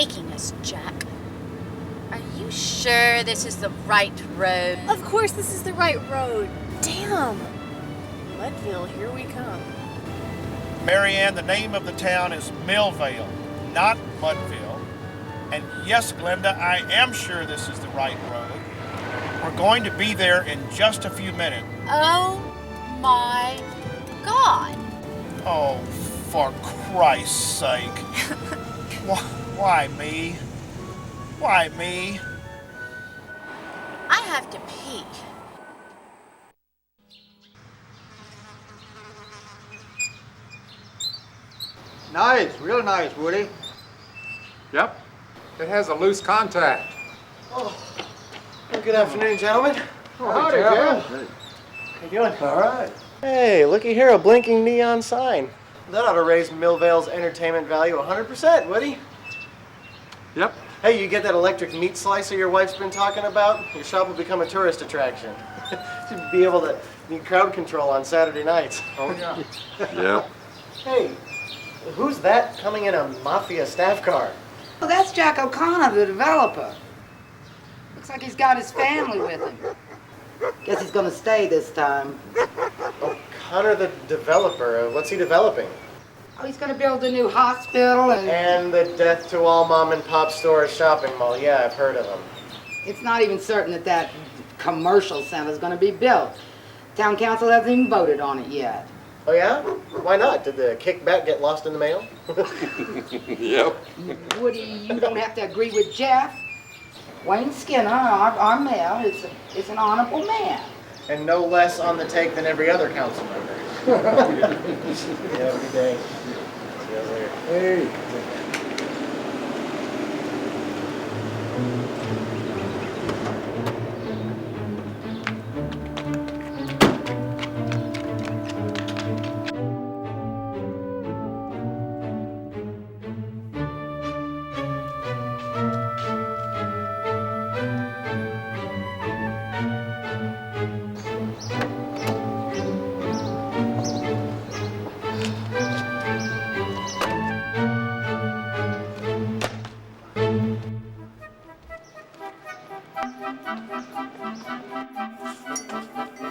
taking us, Jack? Are you sure this is the right road? Of course this is the right road. Damn. Mudville, here we come. Marianne, the name of the town is Millvale, not Mudville. And yes, Glenda, I am sure this is the right road. We're going to be there in just a few minutes. Oh my God. Oh, for Christ's sake. Why me? Why me? I have to pee. Nice, real nice, Woody. Yep. It has a loose contact. Oh, well, good afternoon, gentlemen. Howdy, Jeff. How you doing? All right. Hey, looky here, a blinking neon sign. That ought to raise Millvale's entertainment value 100%, Woody. Yep. Hey, you get that electric meat slicer your wife's been talking about? Your shop will become a tourist attraction. Should be able to need crowd control on Saturday nights. Oh, yeah. Yep. Hey, who's that coming in a mafia staff car? Well, that's Jack O'Connor, the developer. Looks like he's got his family with him. Guess he's gonna stay this time. O'Connor, the developer. What's he developing? Oh, he's gonna build a new hospital And the death to all mom and pop stores shopping mall. Yeah, I've heard of them. It's not even certain that that commercial center's gonna be built. Town council hasn't even voted on it yet. Oh yeah? Why not? Did the kickback get lost in the mail? Yep. Woody, you don't have to agree with Jeff. Wayne Skinner, our mayor, is an honorable man. And no less on the take than every other council member. Yeah, every day. See you later. Hey.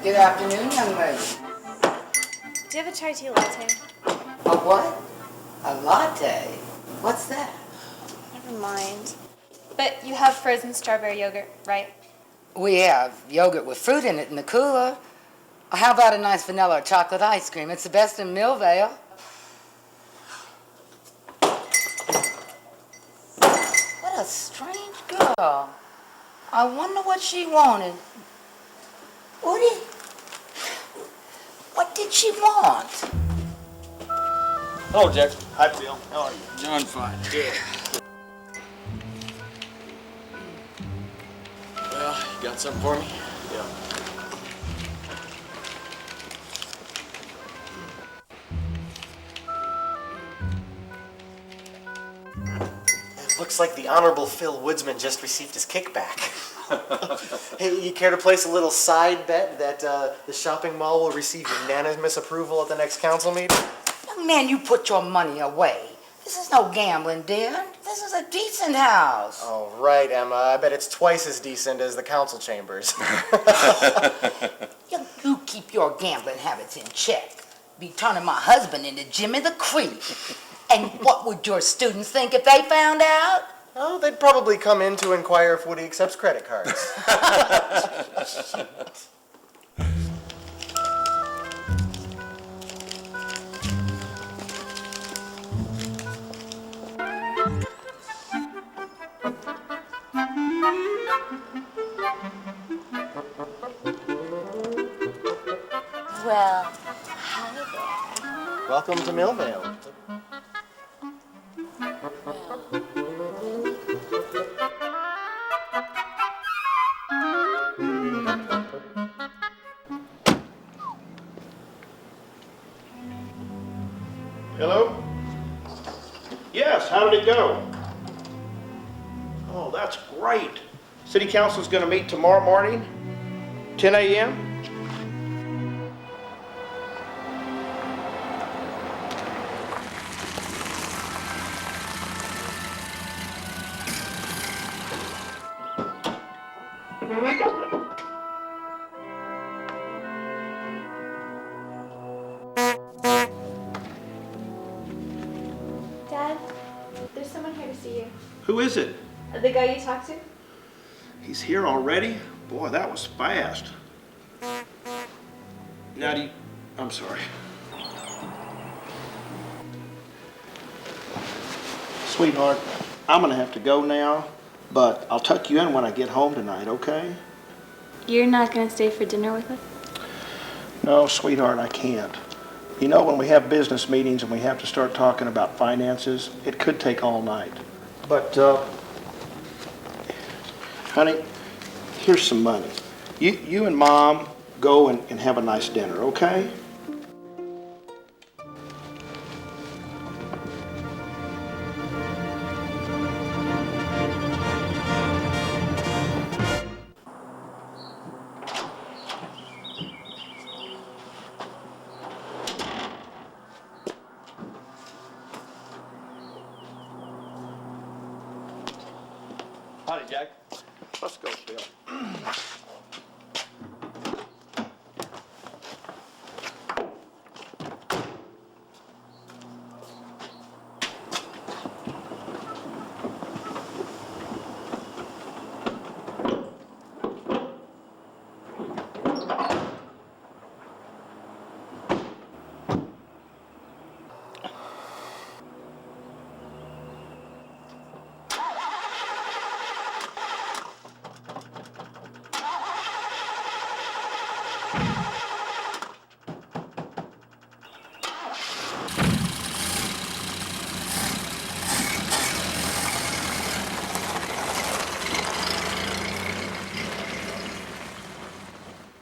Good afternoon, young lady. Do you have a chai tea latte? A what? A latte? What's that? Never mind. But you have frozen strawberry yogurt, right? We have yogurt with fruit in it in the cooler. How about a nice vanilla or chocolate ice cream? It's the best in Millvale. What a strange girl. I wonder what she wanted. Woody, what did she want? Hello, Jack. Hi, Phil. How are you? John fine. Yeah. Well, you got something for me? Yeah. It looks like the Honorable Phil Woodsman just received his kickback. Hey, you care to place a little side bet that the shopping mall will receive unanimous approval at the next council meeting? Young man, you put your money away. This is no gambling den. This is a decent house. Oh, right, Emma. I bet it's twice as decent as the council chambers. You keep your gambling habits in check. Be turning my husband into Jimmy the Creep. And what would your students think if they found out? Oh, they'd probably come in to inquire if Woody accepts credit cards. Well, hi there. Welcome to Millvale. Hello? Yes, how did it go? Oh, that's great. City Council's going to meet tomorrow morning, 10 a.m.? to see you. Who is it? The guy you talked to? He's here already? Boy, that was fast. Now I'm sorry. Sweetheart, I'm gonna have to go now, but I'll tuck you in when I get home tonight, okay? You're not gonna stay for dinner with us? No, sweetheart, I can't. You know, when we have business meetings and we have to start talking about finances, it could take all night. But, honey, here's some money. You and Mom go and have a nice dinner, okay? Howdy, Jack. Let's go, Phil.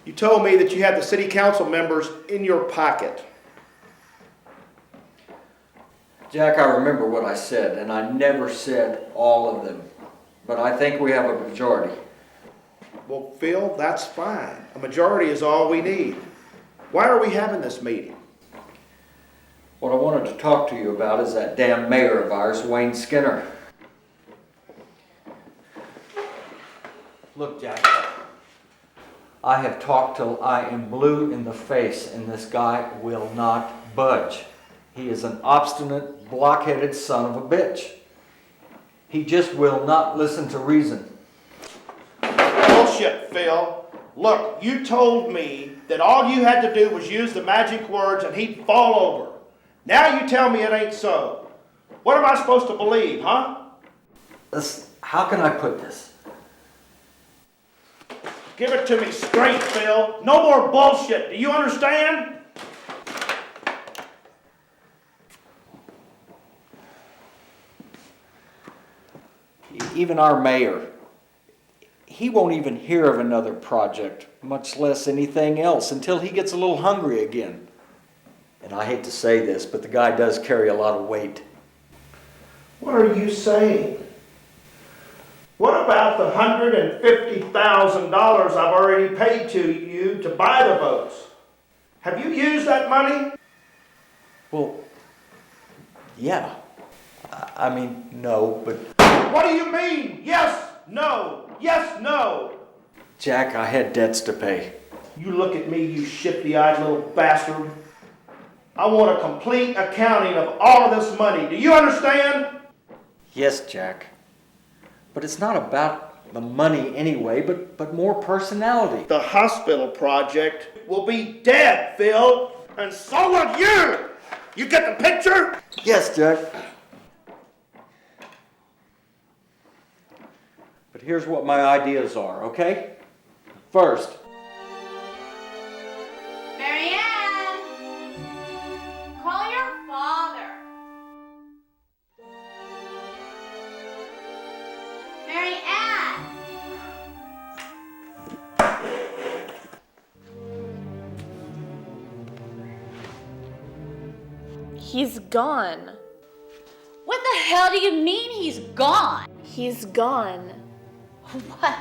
You told me that you had the city council members in your pocket. Jack, I remember what I said, and I never said all of them. But I think we have a majority. Well, Phil, that's fine. A majority is all we need. Why are we having this meeting? What I wanted to talk to you about is that damn mayor of ours, Wayne Skinner. Look, Jack, I have talked till I am blue in the face, and this guy will not budge. He is an obstinate, blockheaded son of a bitch. He just will not listen to reason. Bullshit, Phil. Look, you told me that all you had to do was use the magic words and he'd fall over. Now you tell me it ain't so. What am I supposed to believe, huh? How can I put this? Give it to me straight, Phil. No more bullshit. Do you understand? Even our mayor, he won't even hear of another project, much less anything else, until he gets a little hungry again. And I hate to say this, but the guy does carry a lot of weight. What are you saying? What about the $150,000 I've already paid to you to buy the votes? Have you used that money? Well, yeah. I mean, no, but... What do you mean? Yes, no, yes, no. Jack, I had debts to pay. You look at me, you shifty-eyed little bastard. I want a complete accounting of all of this money. Do you understand? Yes, Jack. But it's not about the money anyway, but more personality. The hospital project will be dead, Phil, and so will you. You get the picture? Yes, Jack. But here's what my ideas are, okay? First, Marianne! Call your father. Marianne! He's gone. What the hell do you mean he's gone? He's gone. What?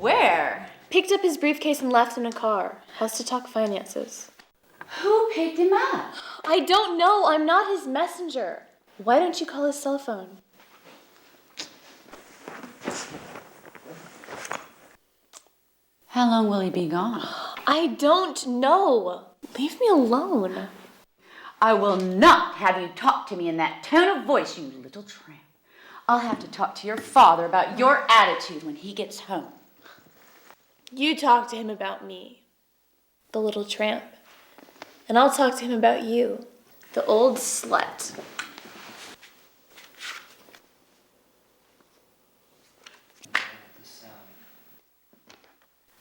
Where? Picked up his briefcase and left in a car. Has to talk finances. Who picked him up? I don't know. I'm not his messenger. Why don't you call his cell phone? How long will he be gone? I don't know. Leave me alone. I will not have you talk to me in that tone of voice, you little tramp. I'll have to talk to your father about your attitude when he gets home. You talk to him about me, the little tramp. And I'll talk to him about you, the old slut.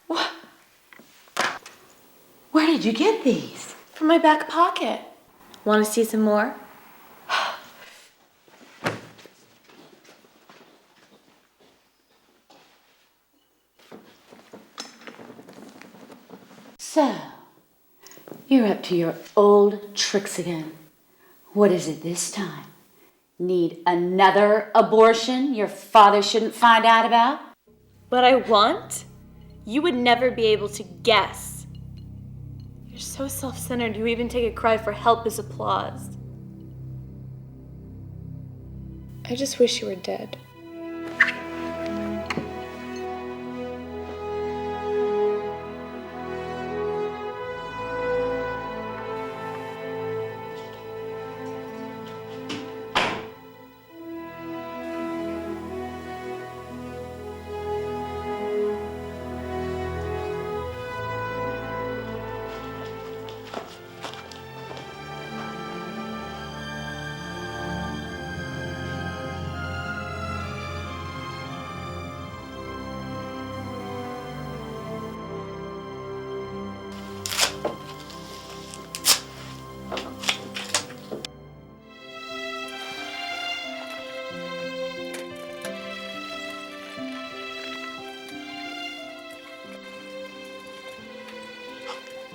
What? Where did you get these? From my back pocket. Want to see some more? So, you're up to your old tricks again. What is it this time? Need another abortion your father shouldn't find out about? What I want, you would never be able to guess. You're so self-centered, you even take a cry for help as applause. I just wish you were dead.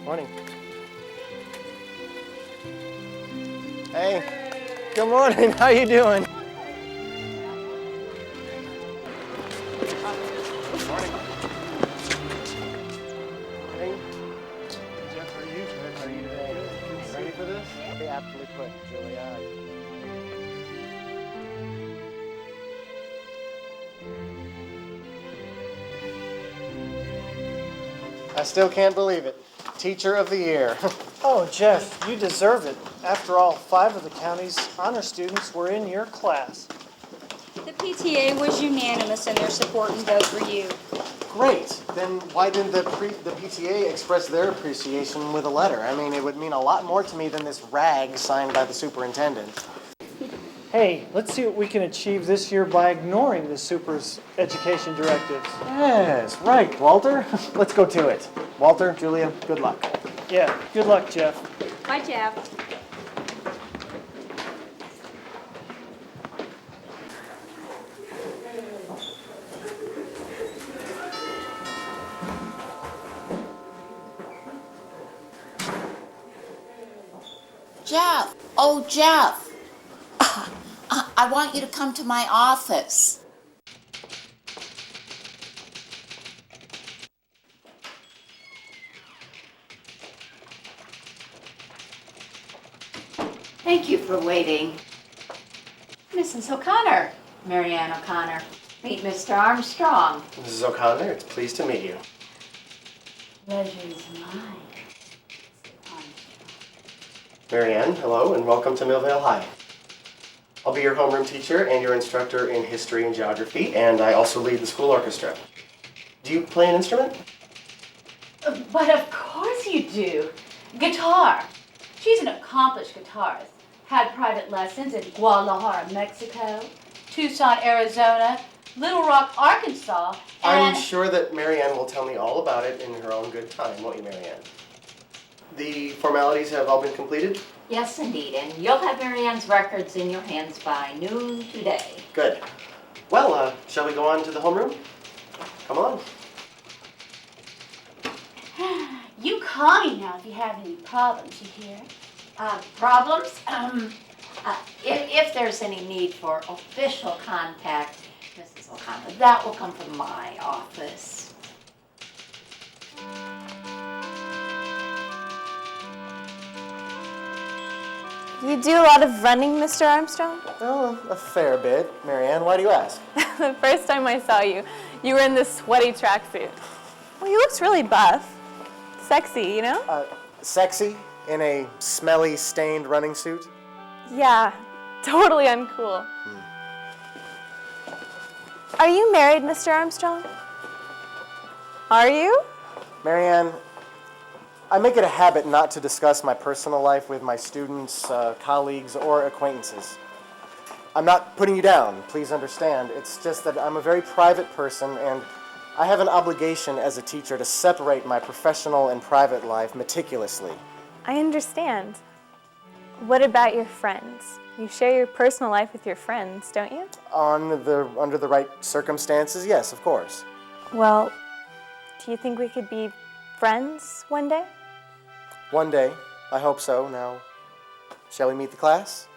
Morning. Hey, good morning. How you doing? Morning. Hey, Jeff, how are you? How are you today? Ready for this? Yeah, aptly put, Julia. I still can't believe it. Teacher of the Year. Oh, Jeff, you deserve it. After all, 5 of the county's honor students were in your class. The PTA was unanimous in their support and vote for you. Great. Then why didn't the PTA express their appreciation with a letter? I mean, it would mean a lot more to me than this rag signed by the superintendent. Hey, let's see what we can achieve this year by ignoring the super's education directives. Yes, right, Walter. Let's go to it. Walter, Julia, good luck. Yeah, good luck, Jeff. Bye, Jeff. Jeff, oh Jeff, I want you to come to my office. Thank you for waiting. Mrs. O'Connor, Marianne O'Connor. Meet Mr. Armstrong. Mrs. O'Connor, it's pleased to meet you. Pleasure is mine. Marianne, hello, and welcome to Millvale High. I'll be your homeroom teacher and your instructor in history and geography, and I also lead the school orchestra. Do you play an instrument? But of course you do. Guitar. She's an accomplished guitarist. Had private lessons in Guadalajara, Mexico, Tucson, Arizona, Little Rock, Arkansas, and... I'm sure that Marianne will tell me all about it in her own good time, won't you, Marianne? The formalities have all been completed? Yes, indeed, and you'll have Marianne's records in your hands by noon today. Good. Well, shall we go on to the homeroom? Come on. You call me now if you have any problems, you hear? Problems? If there's any need for official contact, Mrs. O'Connor, that will come from my office. You do a lot of running, Mr. Armstrong? Oh, a fair bit. Marianne, why do you ask? The first time I saw you, you were in this sweaty tracksuit. Well, you looked really buff. Sexy, you know? Sexy in a smelly, stained running suit? Yeah, totally uncool. Are you married, Mr. Armstrong? Are you? Marianne, I make it a habit not to discuss my personal life with my students, colleagues, or acquaintances. I'm not putting you down, please understand. It's just that I'm a very private person and I have an obligation as a teacher to separate my professional and private life meticulously. I understand. What about your friends? You share your personal life with your friends, don't you? Under the right circumstances, yes, of course. Well, do you think we could be friends one day? One day, I hope so. Now, shall we meet the class?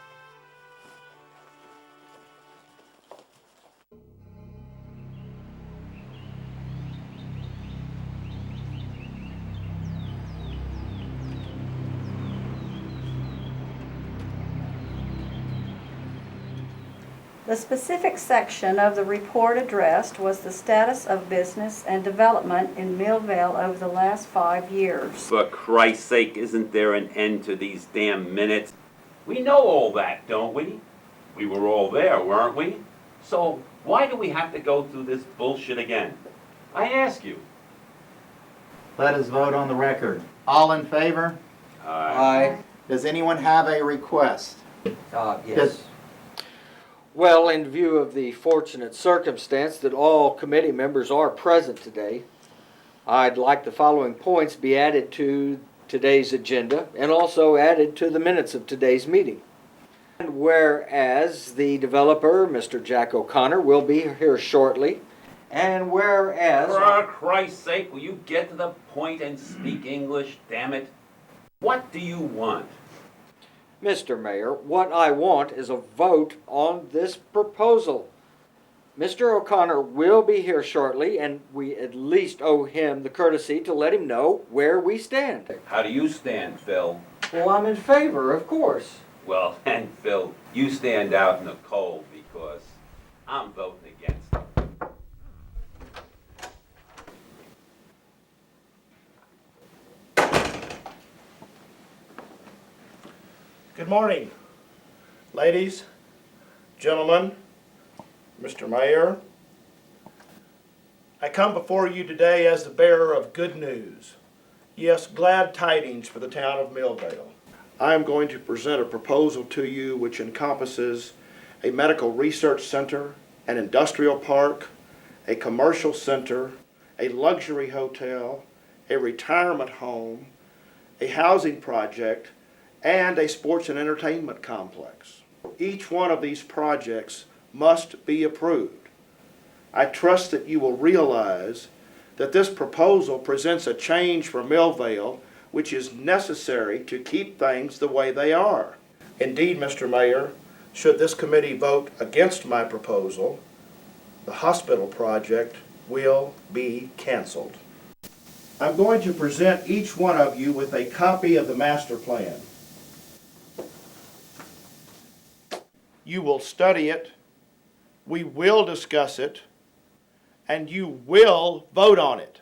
The specific section of the report addressed was the status of business and development in Millvale over the last 5 years. For Christ's sake, isn't there an end to these damn minutes? We know all that, don't we? We were all there, weren't we? So why do we have to go through this bullshit again? I ask you. Let us vote on the record. All in favor? Aye. Does anyone have a request? Yes. Well, in view of the fortunate circumstance that all committee members are present today, I'd like the following points be added to today's agenda and also added to the minutes of today's meeting. And whereas the developer, Mr. Jack O'Connor, will be here shortly, and whereas... For Christ's sake, will you get to the point and speak English, damn it? What do you want? Mr. Mayor, what I want is a vote on this proposal. Mr. O'Connor will be here shortly, and we at least owe him the courtesy to let him know where we stand. How do you stand, Phil? Well, I'm in favor, of course. Well, then, Phil, you stand out in the cold because I'm voting against it. Good morning, ladies, gentlemen, Mr. Mayor. I come before you today as the bearer of good news. Yes, glad tidings for the town of Millvale. I am going to present a proposal to you which encompasses a medical research center, an industrial park, a commercial center, a luxury hotel, a retirement home, a housing project, and a sports and entertainment complex. Each one of these projects must be approved. I trust that you will realize that this proposal presents a change for Millvale which is necessary to keep things the way they are. Indeed, Mr. Mayor, should this committee vote against my proposal, the hospital project will be canceled. I'm going to present each one of you with a copy of the master plan. You will study it, we will discuss it, and you will vote on it.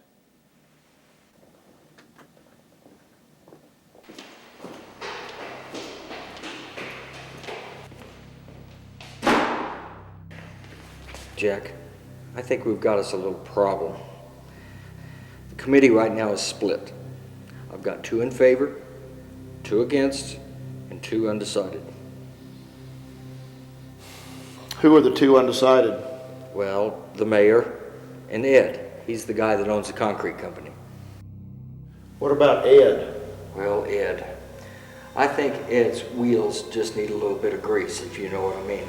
Jack, I think we've got us a little problem. The committee right now is split. I've got 2 in favor, 2 against, and 2 undecided. Who are the 2 undecided? Well, the mayor and Ed. He's the guy that owns the concrete company. What about Ed? Well, Ed, I think Ed's wheels just need a little bit of grease, if you know what I mean.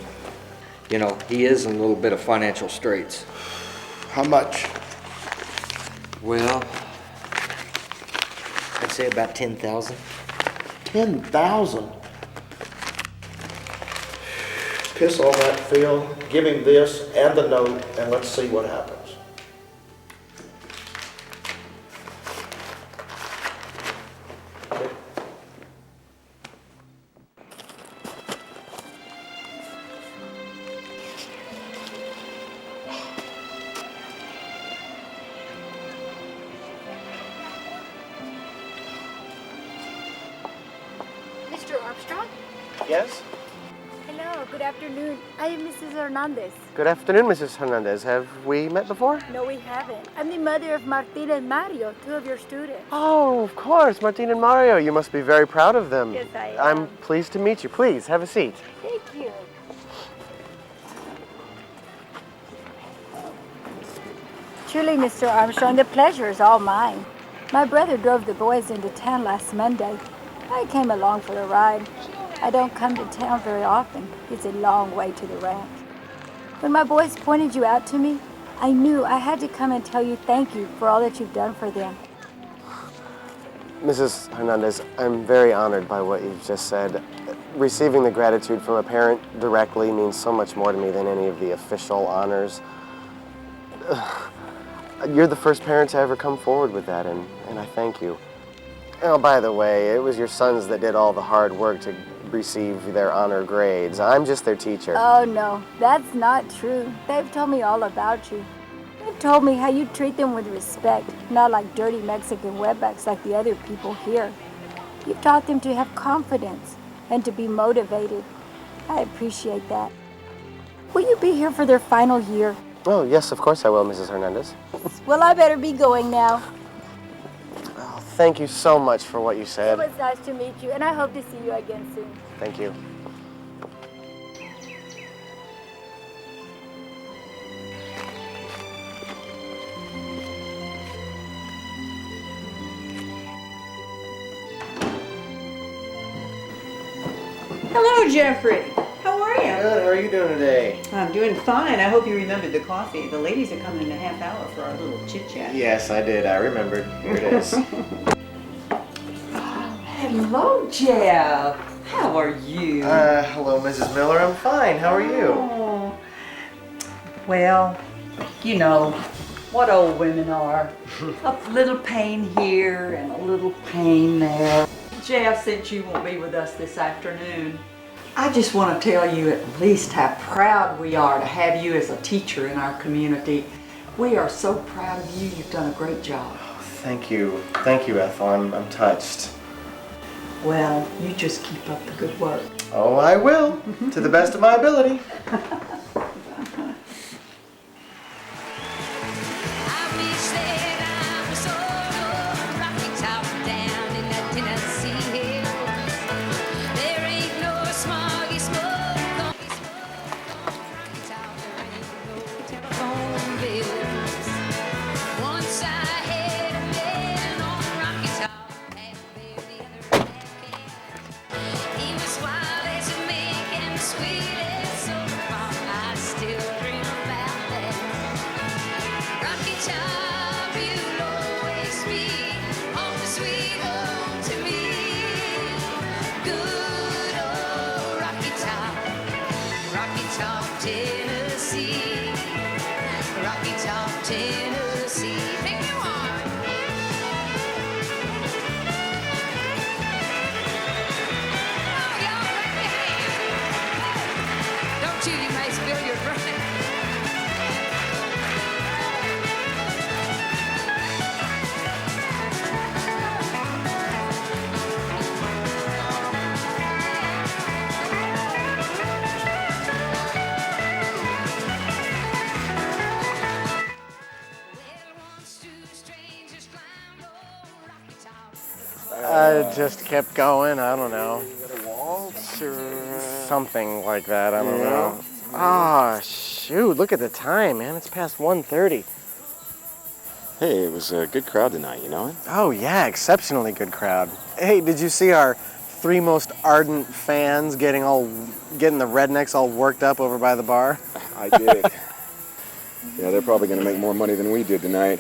You know, he is in a little bit of financial straits. How much? Well, I'd say about 10,000. 10,000? Piss on that, Phil. Give him this and the note, and let's see what happens. Mr. Armstrong? Yes? Hello, Good afternoon. I am Mrs. Hernandez. Good afternoon, Mrs. Hernandez. Have we met before? No, we haven't. I'm the mother of Martina and Mario, 2 of your students. Oh, of course, Martin and Mario. You must be very proud of them. Yes, I am. I'm pleased to meet you. Please, have a seat. Thank you. Truly, Mr. Armstrong, the pleasure is all mine. My brother drove the boys into town last Monday. I came along for the ride. I don't come to town very often. It's a long way to the ranch. When my boys pointed you out to me, I knew I had to come and tell you thank you for all that you've done for them. Mrs. Hernandez, I'm very honored by what you've just said. Receiving the gratitude from a parent directly means so much more to me than any of the official honors. You're the first parent to ever come forward with that, and I thank you. Oh, by the way, it was your sons that did all the hard work to receive their honor grades. I'm just their teacher. Oh, no, that's not true. They've told me all about you. They've told me how you treat them with respect, not like dirty Mexican wetbacks like the other people here. You've taught them to have confidence and to be motivated. I appreciate that. Will you be here for their final year? Oh, yes, of course I will, Mrs. Hernandez. Well, I better be going now. Oh, thank you so much for what you It said. was nice to meet you, and I hope to see you again soon. Thank you. Hello, Jeffrey. How are you? Good. How are you doing today? I'm doing fine. I hope you remembered the coffee. The ladies are coming in a half hour for our little chit-chat. Yes, I did. I remembered. Here it is. Hello, Jeff. How are you? Hello, Mrs. Miller. I'm fine. How are you? Oh. Well, you know what old women are. A little pain here and a little pain there. Jeff, since you won't be with us this afternoon, I just want to tell you at least how proud we are to have you as a teacher in our community. We are so proud of you. You've done a great job. Thank you. Thank you, Ethel. I'm touched. Well, you just keep up the good work. Oh, I will. To the best of my ability. I just kept going. I don't know. Waltz or something like that. I don't know. Ah, shoot! Look at the time, man. It's past 1:30. Hey, it was a good crowd tonight, you know it? Oh yeah, exceptionally good crowd. Hey, did you see our 3 most ardent fans getting the rednecks all worked up over by the bar? I did. Yeah, they're probably gonna make more money than we did tonight.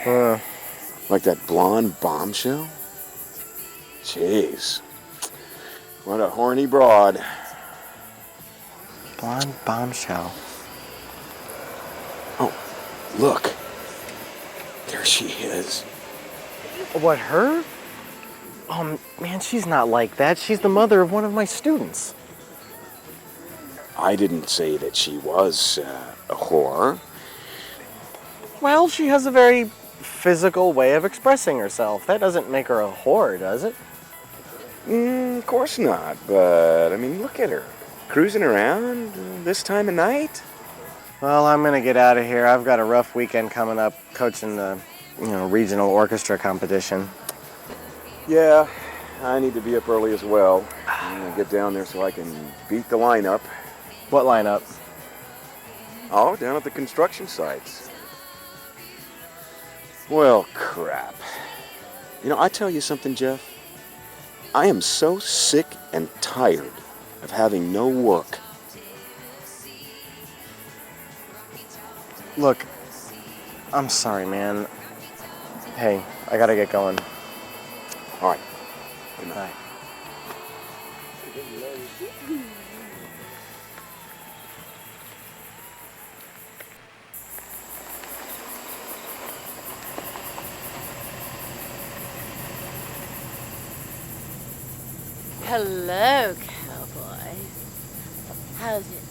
Like that blonde bombshell? Jeez. What a horny broad. Blonde bombshell. Oh, look. There she is. What, her? Oh, man, she's not like that. She's the mother of one of my students. I didn't say that she was a whore. Well, she has a very physical way of expressing herself. That doesn't make her a whore, does it? Of course not, but, I mean, look at her. cruising around this time of night? Well, I'm gonna get out of here. I've got a rough weekend coming up coaching the, regional orchestra competition. Yeah, I need to be up early as well. I'm gonna get down there so I can beat the lineup. What lineup? Oh, down at the construction sites. Well, crap. I tell you something, Jeff. I am so sick and tired of having no work. Look, I'm sorry, man. Hey, I gotta get going. All right. Good night. Bye. Hello, cowboy. How's it?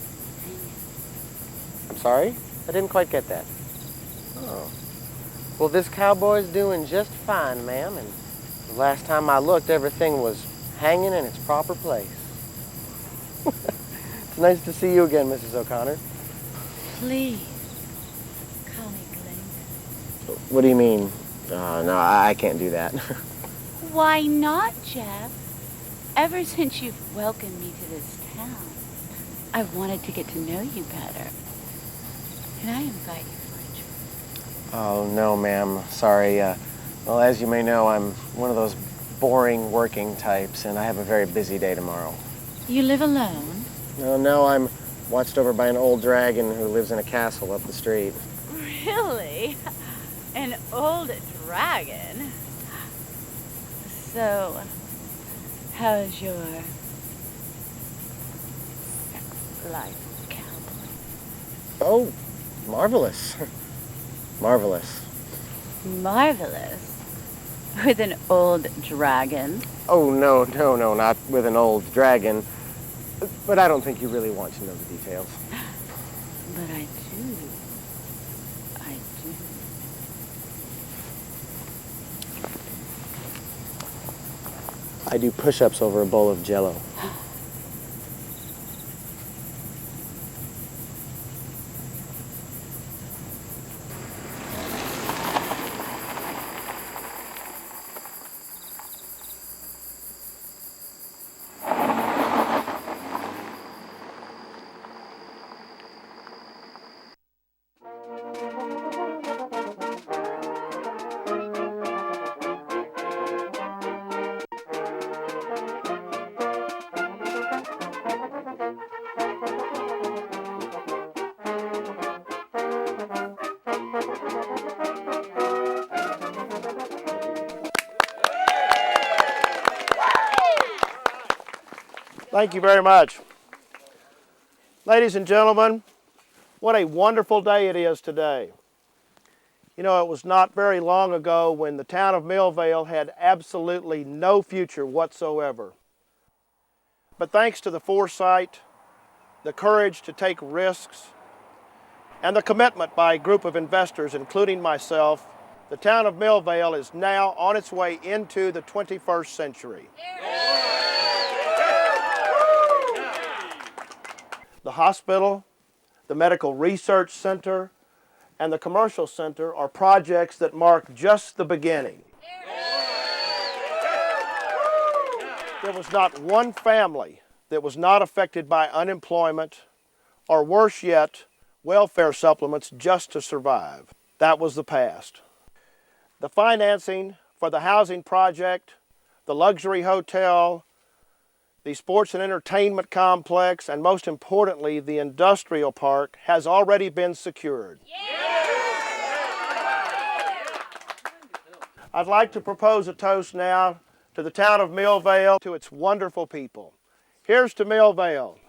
I'm sorry? I didn't quite get that. Oh. Well, this cowboy's doing just fine, ma'am, and the last time I looked, everything was hanging in its proper place. It's nice to see you again, Mrs. O'Connor. Please, call me Glenda. What do you mean? No, I can't do that. Why not, Jeff? Ever since you've welcomed me to this town, I've wanted to get to know you better. Can I invite you for a drink? Oh, no, ma'am. Sorry. Well, as you may know, I'm one of those boring working types, and I have a very busy day tomorrow. You live alone? No, I'm watched over by an old dragon who lives in a castle up the street. Really? An old dragon? So, how's your sex life, cowboy? Oh, marvelous. Marvelous. Marvelous. With an old dragon? Oh, no, not with an old dragon. But I don't think you really want to know the details. But I do. I do. I do push-ups over a bowl of Jell-O. Thank you very much. Ladies and gentlemen, what a wonderful day it is today. It was not very long ago when the town of Millvale had absolutely no future whatsoever. But thanks to the foresight, the courage to take risks, and the commitment by a group of investors, including myself, the town of Millvale is now on its way into the 21st century. The hospital, the medical research center, and the commercial center are projects that mark just the beginning. There was not one family that was not affected by unemployment, or worse yet, welfare supplements just to survive. That was the past. The financing for the housing project, the luxury hotel, the sports and entertainment complex, and most importantly, the industrial park has already been secured. I'd like to propose a toast now to the town of Millvale, to its wonderful people. Here's to Millvale.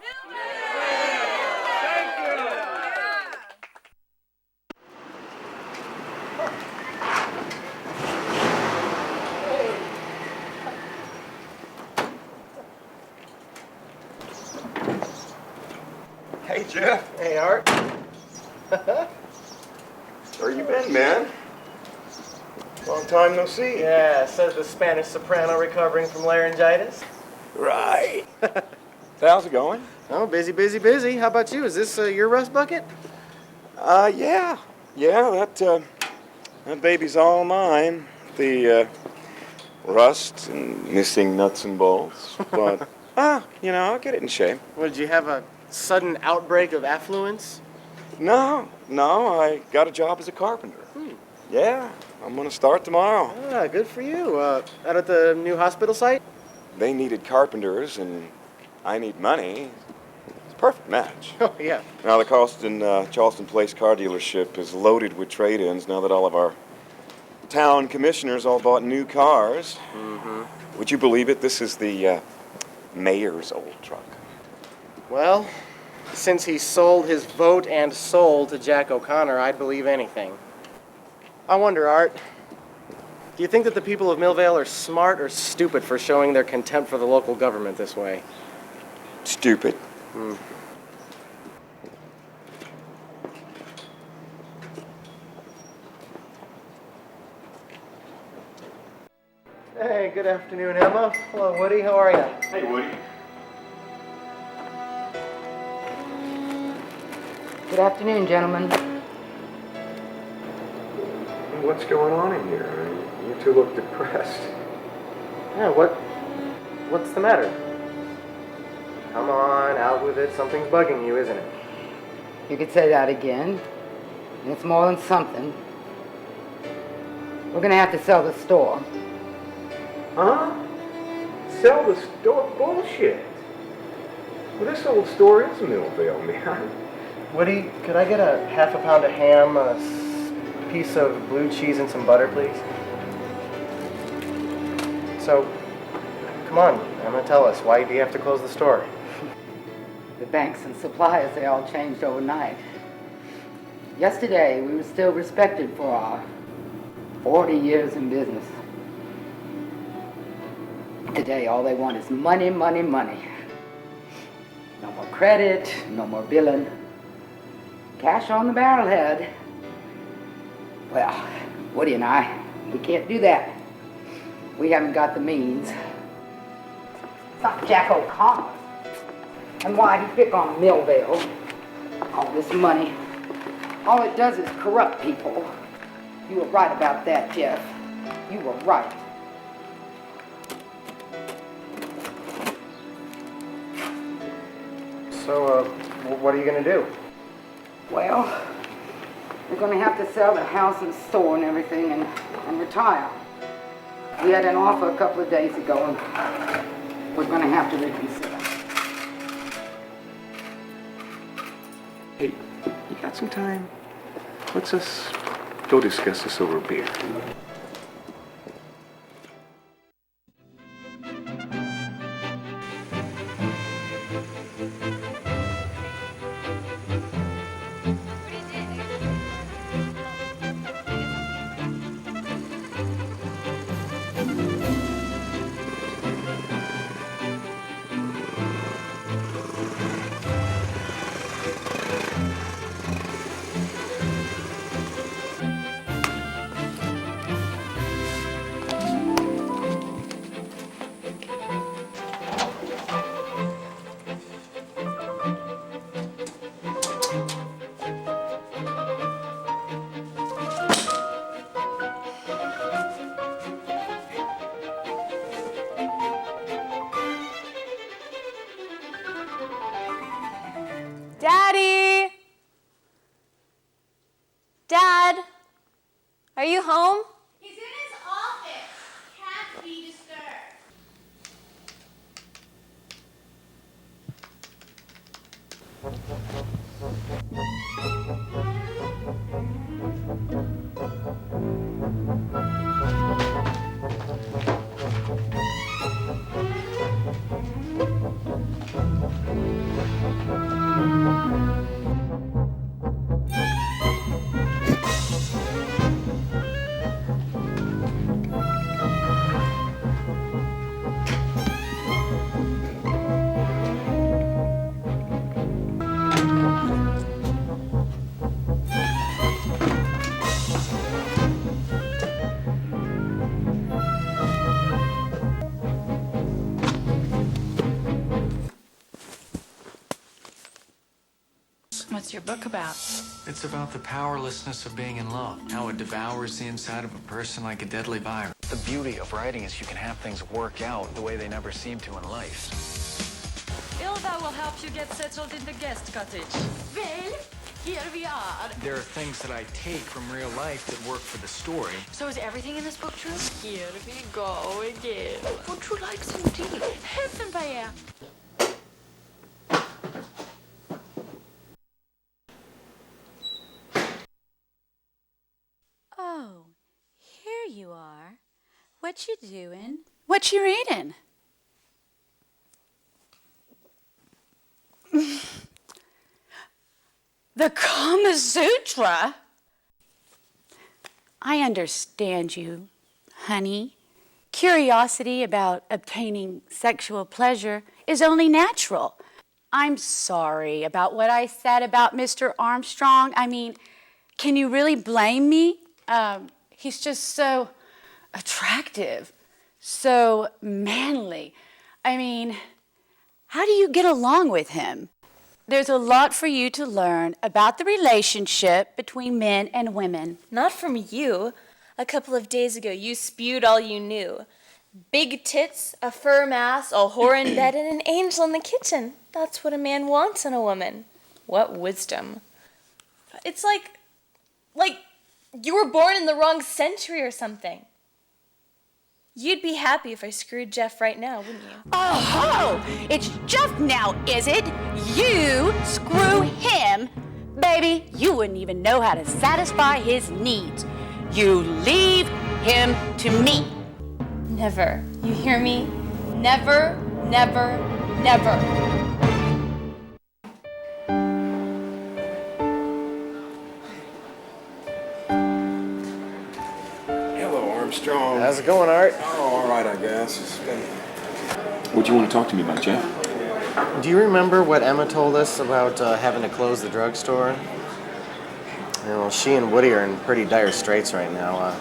Hey, Jeff. Hey, Art. Where you been, man? Long time no see. Yeah, says the Spanish soprano recovering from laryngitis. Right. How's it going? Oh, busy, busy, busy. How about you? Is this your rust bucket? Yeah. Yeah, that baby's all mine. The rust and missing nuts and bolts. But, I'll get it in shape. What, did you have a sudden outbreak of affluence? No, I got a job as a carpenter. Yeah, I'm gonna start tomorrow. Ah, good for you. Out at the new hospital site? They needed carpenters, and I need money. It's a perfect match. Oh, yeah. Now, the Charleston Place car dealership is loaded with trade-ins now that all of our town commissioners all bought new cars. Mm-hmm. Would you believe it? This is the mayor's old truck. Well, since he sold his vote and soul to Jack O'Connor, I'd believe anything. I wonder, Art, do you think that the people of Millvale are smart or stupid for showing their contempt for the local government this way? Stupid. Hey, good afternoon, Emma. Hello, Woody. How are you? Hey, Woody. Good afternoon, gentlemen. What's going on in here? You two look depressed. Yeah, what's the matter? Come on, out with it. Something's bugging you, isn't it? You could say that again. And it's more than something. We're gonna have to sell the store. Huh? Sell the store? Bullshit. Well, this old store is Millvale, man. Woody, could I get a half a pound of ham, a piece of blue cheese, and some butter, please? So, come on, Emma, tell us, why do you have to close the store? The banks and suppliers, they all changed overnight. Yesterday, we were still respected for our 40 years in business. Today, all they want is money, money, money. No more credit, no more billing. Cash on the barrelhead. Well, Woody and I, we can't do that. We haven't got the means. It's not Jack O'Connor. And why'd he pick on Millvale? All this money, all it does is corrupt people. You were right about that, Jeff. You were right. So, what are you gonna do? Well, we're gonna have to sell the house and store and everything and retire. We had an offer a couple of days ago and we're gonna have to reconsider. Hey, you got some time? Let's us go discuss this over beer. Daddy! Dad! Are you home? He's in his office. Can't be disturbed. What's your book about? It's about the powerlessness of being in love, how it devours the inside of a person like a deadly virus. The beauty of writing is you can have things work out the way they never seem to in life. Ilva will help you get settled in the guest cottage. Well, here we are. There are things that I take from real life that work for the story. So is everything in this book true? Here we go again. Would you like some tea? Helfen bei. Oh, here you are. What you doing? What you reading? The Kama Sutra? I understand you, honey. Curiosity about obtaining sexual pleasure is only natural. I'm sorry about what I said about Mr. Armstrong. I mean, can you really blame me? He's just so attractive, so manly. I mean, how do you get along with him? There's a lot for you to learn about the relationship between men and women. Not from you. A couple of days ago, you spewed all you knew. Big tits, a firm ass, a whore in bed, and an angel in the kitchen. That's what a man wants in a woman. What wisdom. It's like you were born in the wrong century or something. You'd be happy if I screwed Jeff right now, wouldn't you? Oh, it's Jeff now, is it? You screw him. Baby, you wouldn't even know how to satisfy his needs. You leave him to me. Never. You hear me? Never, never, never. Strong. How's it going, Art? Oh, all right, I guess. What do you want to talk to me about, Jeff? Do you remember what Emma told us about having to close the drugstore? You know, she and Woody are in pretty dire straits right now.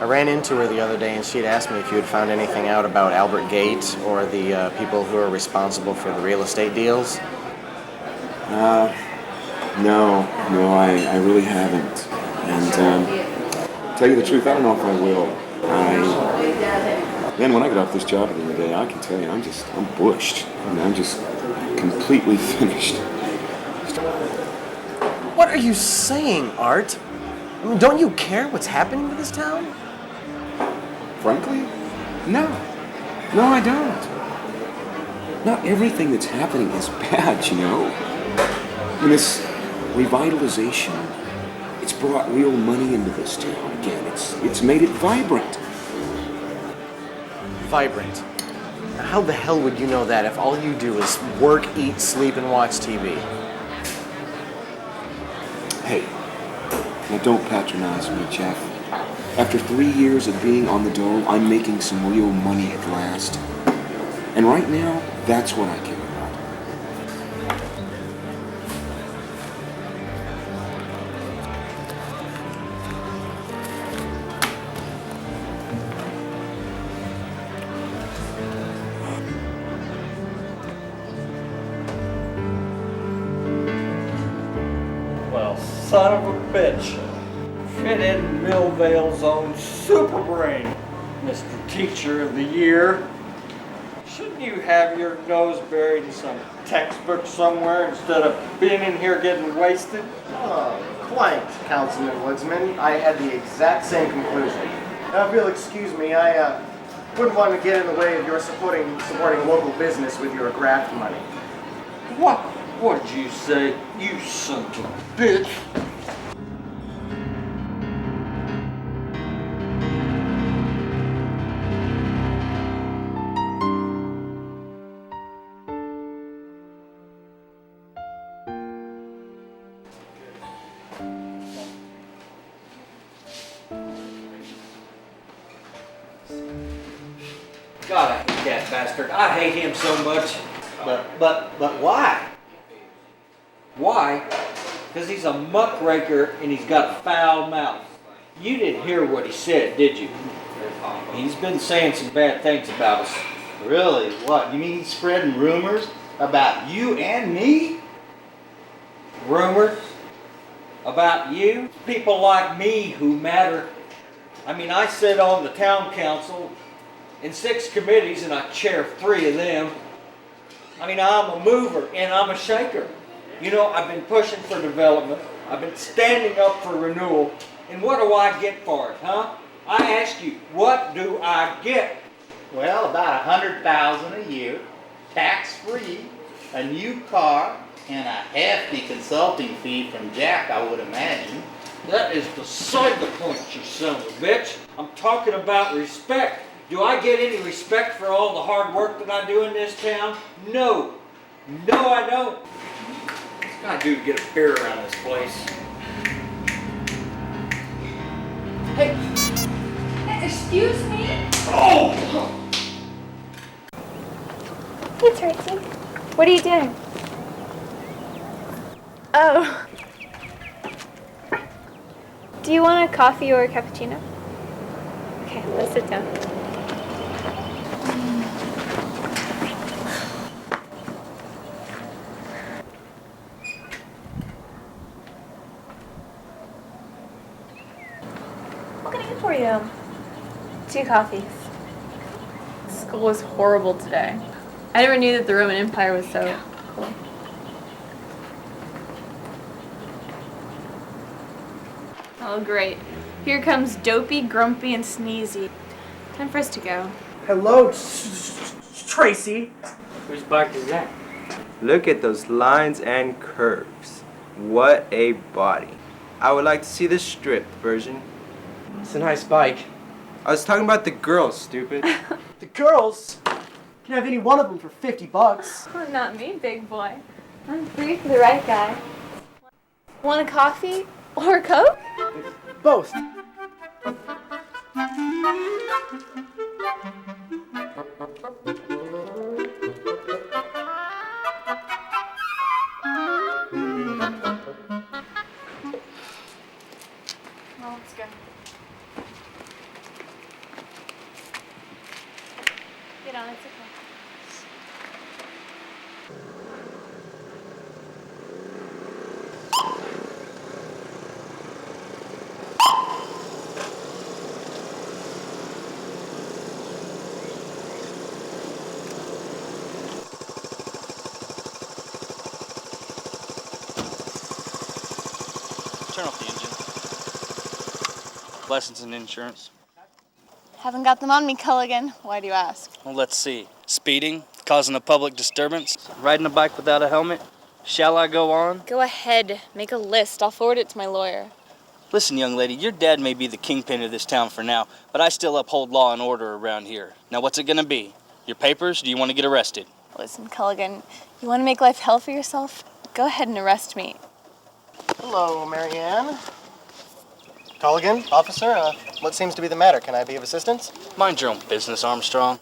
I ran into her the other day and she'd asked me if you had found anything out about Albert Gate or the people who are responsible for the real estate deals. No, I really haven't. And tell you the truth, I don't know if I will. Man, when I get off this job at the end of the day, I can tell you, I'm bushed. I mean, I'm just completely finished. What are you saying, Art? I mean, don't you care what's happening to this town? Frankly, no, I don't. Not everything that's happening is bad, you know. And this revitalization, it's brought real money into this town again. It's made it vibrant. Vibrant? How the hell would you know that if all you do is work, eat, sleep, and watch TV? Hey, now don't patronize me, Jeff. After 3 years of being on the dole, I'm making some real money at last. And right now, that's what I care about. Son of a bitch. Fit in Millvale's own super brain, Mr. Teacher of the Year. Shouldn't you have your nose buried in some textbook somewhere instead of being in here getting wasted? Oh, quite, Councilman Woodsman. I had the exact same conclusion. Now, if you'll excuse me, I wouldn't want to get in the way of your supporting local business with your graft money. What did you say, you son of a bitch? God, I hate that bastard. I hate him so much. But why? Why? Because he's a muckraker and he's got a foul mouth. You didn't hear what he said, did you? He's been saying some bad things about us. Really? What? You mean he's spreading rumors about you and me? rumors about you. People like me who matter. I mean, I sit on the town council in 6 committees and I chair 3 of them. I mean, I'm a mover and I'm a shaker. You know, I've been pushing for development. I've been standing up for renewal. And what do I get for it, huh? I ask you, what do I get? Well, about $100,000 a year, tax-free, a new car, and a hefty consulting fee from Jack, I would imagine. That is beside the point, you son of a bitch. I'm talking about respect. Do I get any respect for all the hard work that I do in this town? No. No, I don't. What's got to do to get a beer around this place? Hey, excuse me? Oh! Hey, Tracy. What are you doing? Oh. Do you want a coffee or a cappuccino? Okay, let's sit down. What can I get for you? 2 coffees. School was horrible today. I never knew that the Roman Empire was so cool. Oh, great. Here comes Dopey, Grumpy, and Sneezy. Time for us to go. Hello, Tracy. Whose bike is that? Look at those lines and curves. What a body. I would like to see the stripped version. It's a nice bike. I was talking about the girls, stupid. The girls? You can have any one of them for $50. Oh, not me, big boy. I'm free for the right guy. Want a coffee or a Coke? Both. Well, let's go. Get on, it's okay. Turn off the engine. License and insurance. Haven't got them on me, Culligan. Why do you ask? Well, let's see. Speeding, causing a public disturbance, riding a bike without a helmet. Shall I go on? Go ahead. Make a list. I'll forward it to my lawyer. Listen, young lady, your dad may be the kingpin of this town for now, but I still uphold law and order around here. Now, what's it gonna be? Your papers? Do you want to get arrested? Listen, Culligan, you want to make life hell for yourself? Go ahead and arrest me. Hello, Marianne. Colligan, officer, what seems to be the matter? Can I be of assistance? Mind your own business, Armstrong.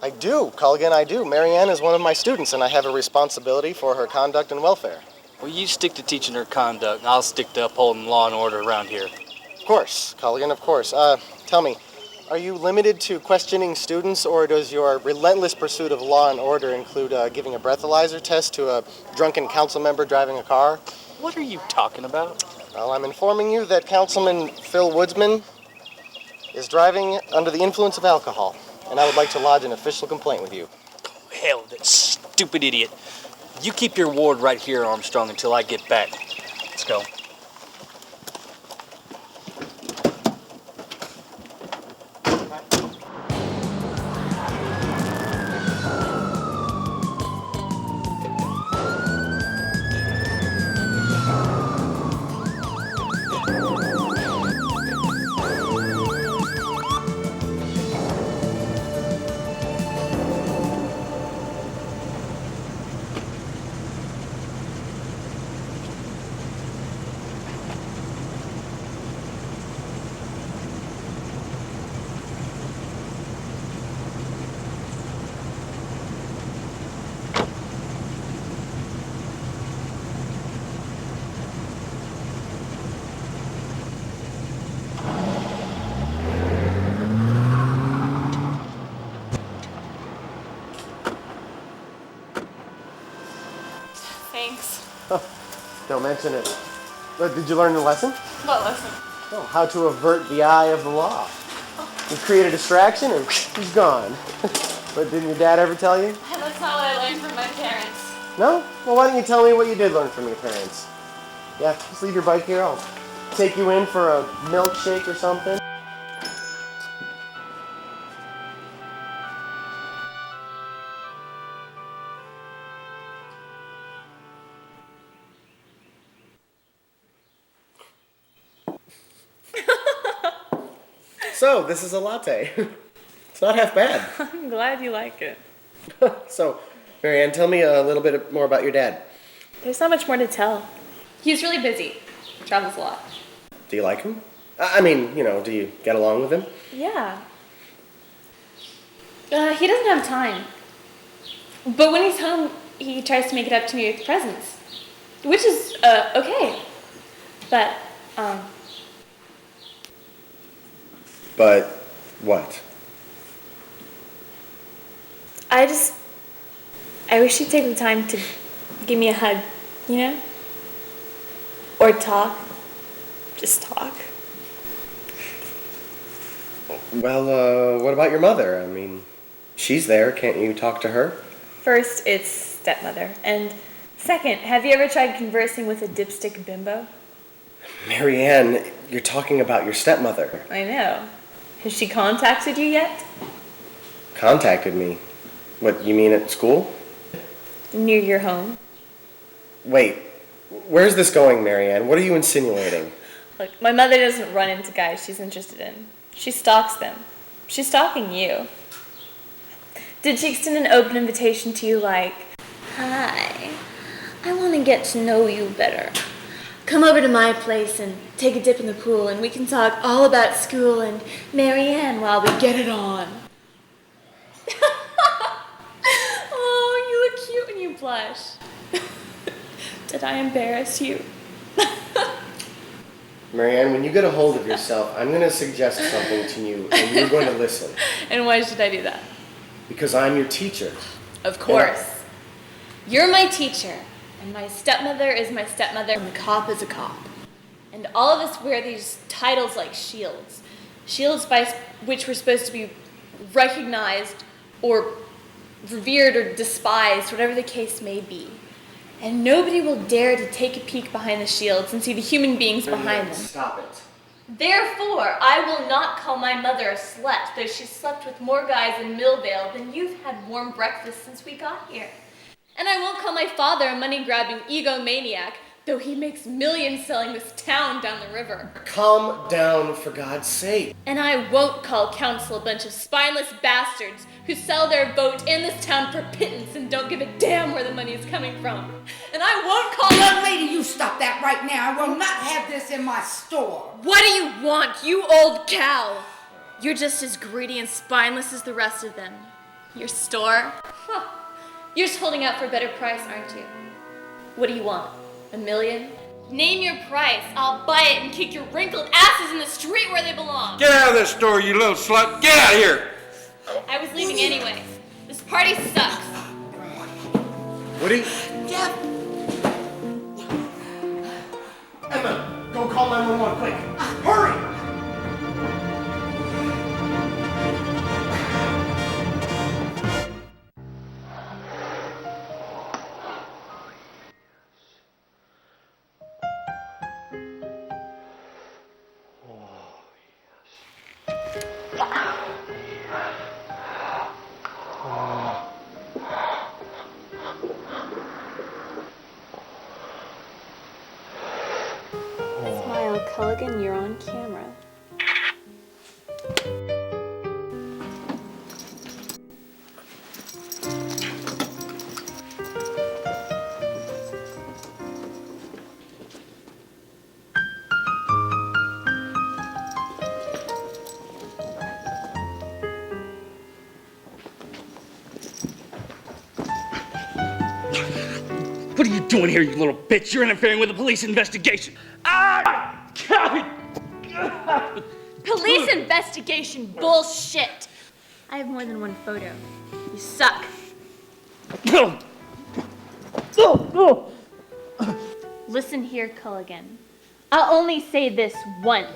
I do, Colligan, I do. Marianne is one of my students, and I have a responsibility for her conduct and welfare. Well, you stick to teaching her conduct, and I'll stick to upholding law and order around here. Of course, Colligan, of course. Tell me, are you limited to questioning students, or does your relentless pursuit of law and order include giving a breathalyzer test to a drunken council member driving a car? What are you talking about? Well, I'm informing you that Councilman Phil Woodsman is driving under the influence of alcohol, and I would like to lodge an official complaint with you. Oh, hell, that stupid idiot. You keep your ward right here, Armstrong, until I get back. Let's go. Thanks. Don't mention it. Did you learn the lesson? What lesson? Oh, how to avert the eye of the law. You create a distraction and he's gone. But didn't your dad ever tell you? That's not what I learned from my parents. No? Well, why don't you tell me what you did learn from your parents? Yeah, just leave your bike here. I'll take you in for a milkshake or something. So, this is a latte. It's not half bad. I'm glad you like it. So, Marianne, tell me a little bit more about your dad. There's not much more to tell. He's really busy. Travels a lot. Do you like him? I mean, do you get along with him? Yeah. He doesn't have time. But when he's home, he tries to make it up to me with presents. Which is, okay. But, But what? I wish he'd take the time to give me a hug, Or talk. Just talk. Well, what about your mother? I mean, she's there. Can't you talk to her? First, it's stepmother. And second, have you ever tried conversing with a dipstick bimbo? Marianne, you're talking about your stepmother. I know. Has she contacted you yet? Contacted me? What, you mean at school? Near your home? Wait, where's this going, Marianne? What are you insinuating? Look, my mother doesn't run into guys she's interested in. She stalks them. She's stalking you. Did she extend an open invitation to you like, "Hi, I want to get to know you better. Come over to my place and take a dip in the pool and we can talk all about school and Marianne while we get it on." Oh, you look cute when you blush. Did I embarrass you? Marianne, when you get a hold of yourself, I'm going to suggest something to you, and you're going to listen. And why should I do that? Because I'm your teacher. Of course. You're my teacher, and my stepmother is my stepmother, and the cop is a cop. And all of us wear these titles like shields. Shields by which we're supposed to be recognized or revered or despised, whatever the case may be. And nobody will dare to take a peek behind the shields and see the human beings behind them. Stop it. Therefore, I will not call my mother a slut, though she slept with more guys in Millvale than you've had warm breakfast since we got here. And I won't call my father a money-grabbing egomaniac, though he makes millions selling this town down the river. Calm down, for God's sake. And I won't call council a bunch of spineless bastards who sell their vote in this town for pittance and don't give a damn where the money is coming from. And I won't call... Young lady, you stop that right now. I will not have this in my store. What do you want, you old cow? You're just as greedy and spineless as the rest of them. Your store? Huh. You're just holding out for a better price, aren't you? What do you want? $1 million? Name your price. I'll buy it and kick your wrinkled asses in the street where they belong. Get out of this store, you little slut. Get out of here. I was leaving anyway. This party sucks. Woody? Jeff! Emma, go call 911 quick. Hurry! Smile, Culligan, you're on camera. What are you doing here, you little bitch? You're interfering with a police investigation. Police investigation bullshit. I have more than one photo. You suck. Listen here, Culligan. I'll only say this once.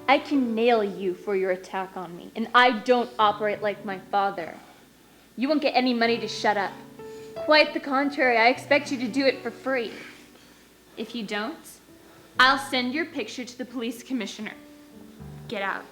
I can nail you for your attack on me, and I don't operate like my father. You won't get any money to shut up. Quite the contrary, I expect you to do it for free. If you don't, I'll send your picture to the police commissioner. Get out.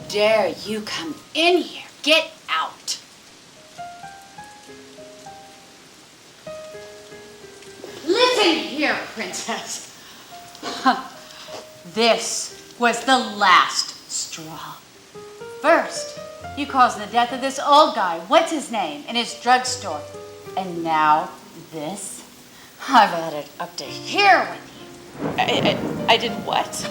Dare you come in here? Get out. Listen here, princess. This was the last straw. First, you caused the death of this old guy, what's his name, in his drugstore. And now this? I've had it up to here with you. I did what?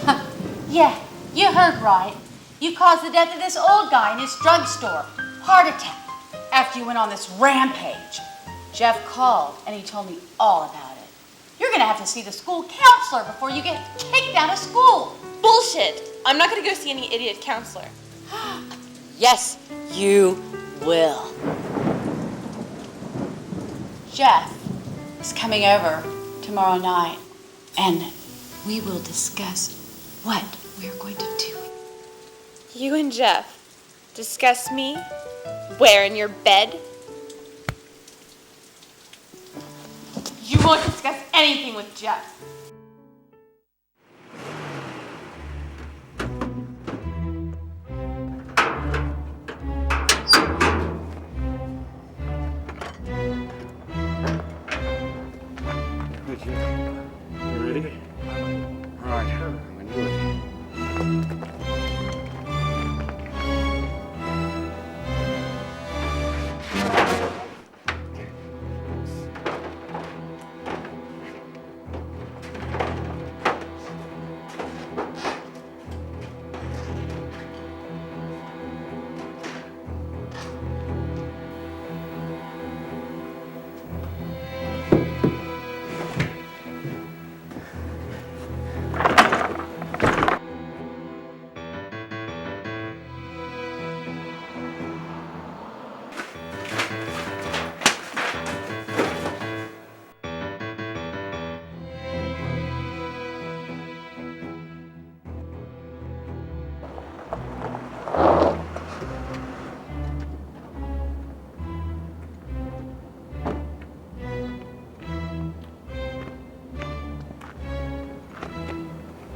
Yeah, you heard right. You caused the death of this old guy in his drugstore. Heart attack. After you went on this rampage. Jeff called and he told me all about it. You're gonna have to see the school counselor before you get kicked out of school. Bullshit. I'm not gonna go see any idiot counselor. Yes, you will. Jeff is coming over tomorrow night and we will discuss what we're going to do. You and Jeff discuss me? Where, in your bed? You won't discuss anything with Jeff. Good, you ready? All right, I'm gonna do it.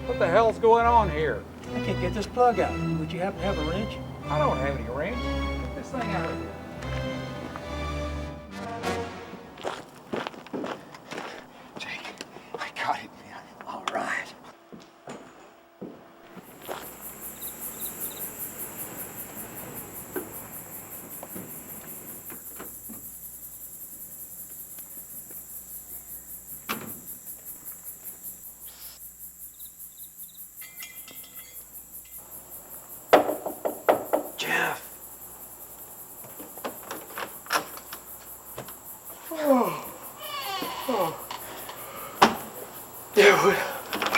What the hell's going on here? I can't get this plug out. Would you happen to have a wrench? I don't have any wrench. Get this thing out of here. Jake, I got it, man. All right.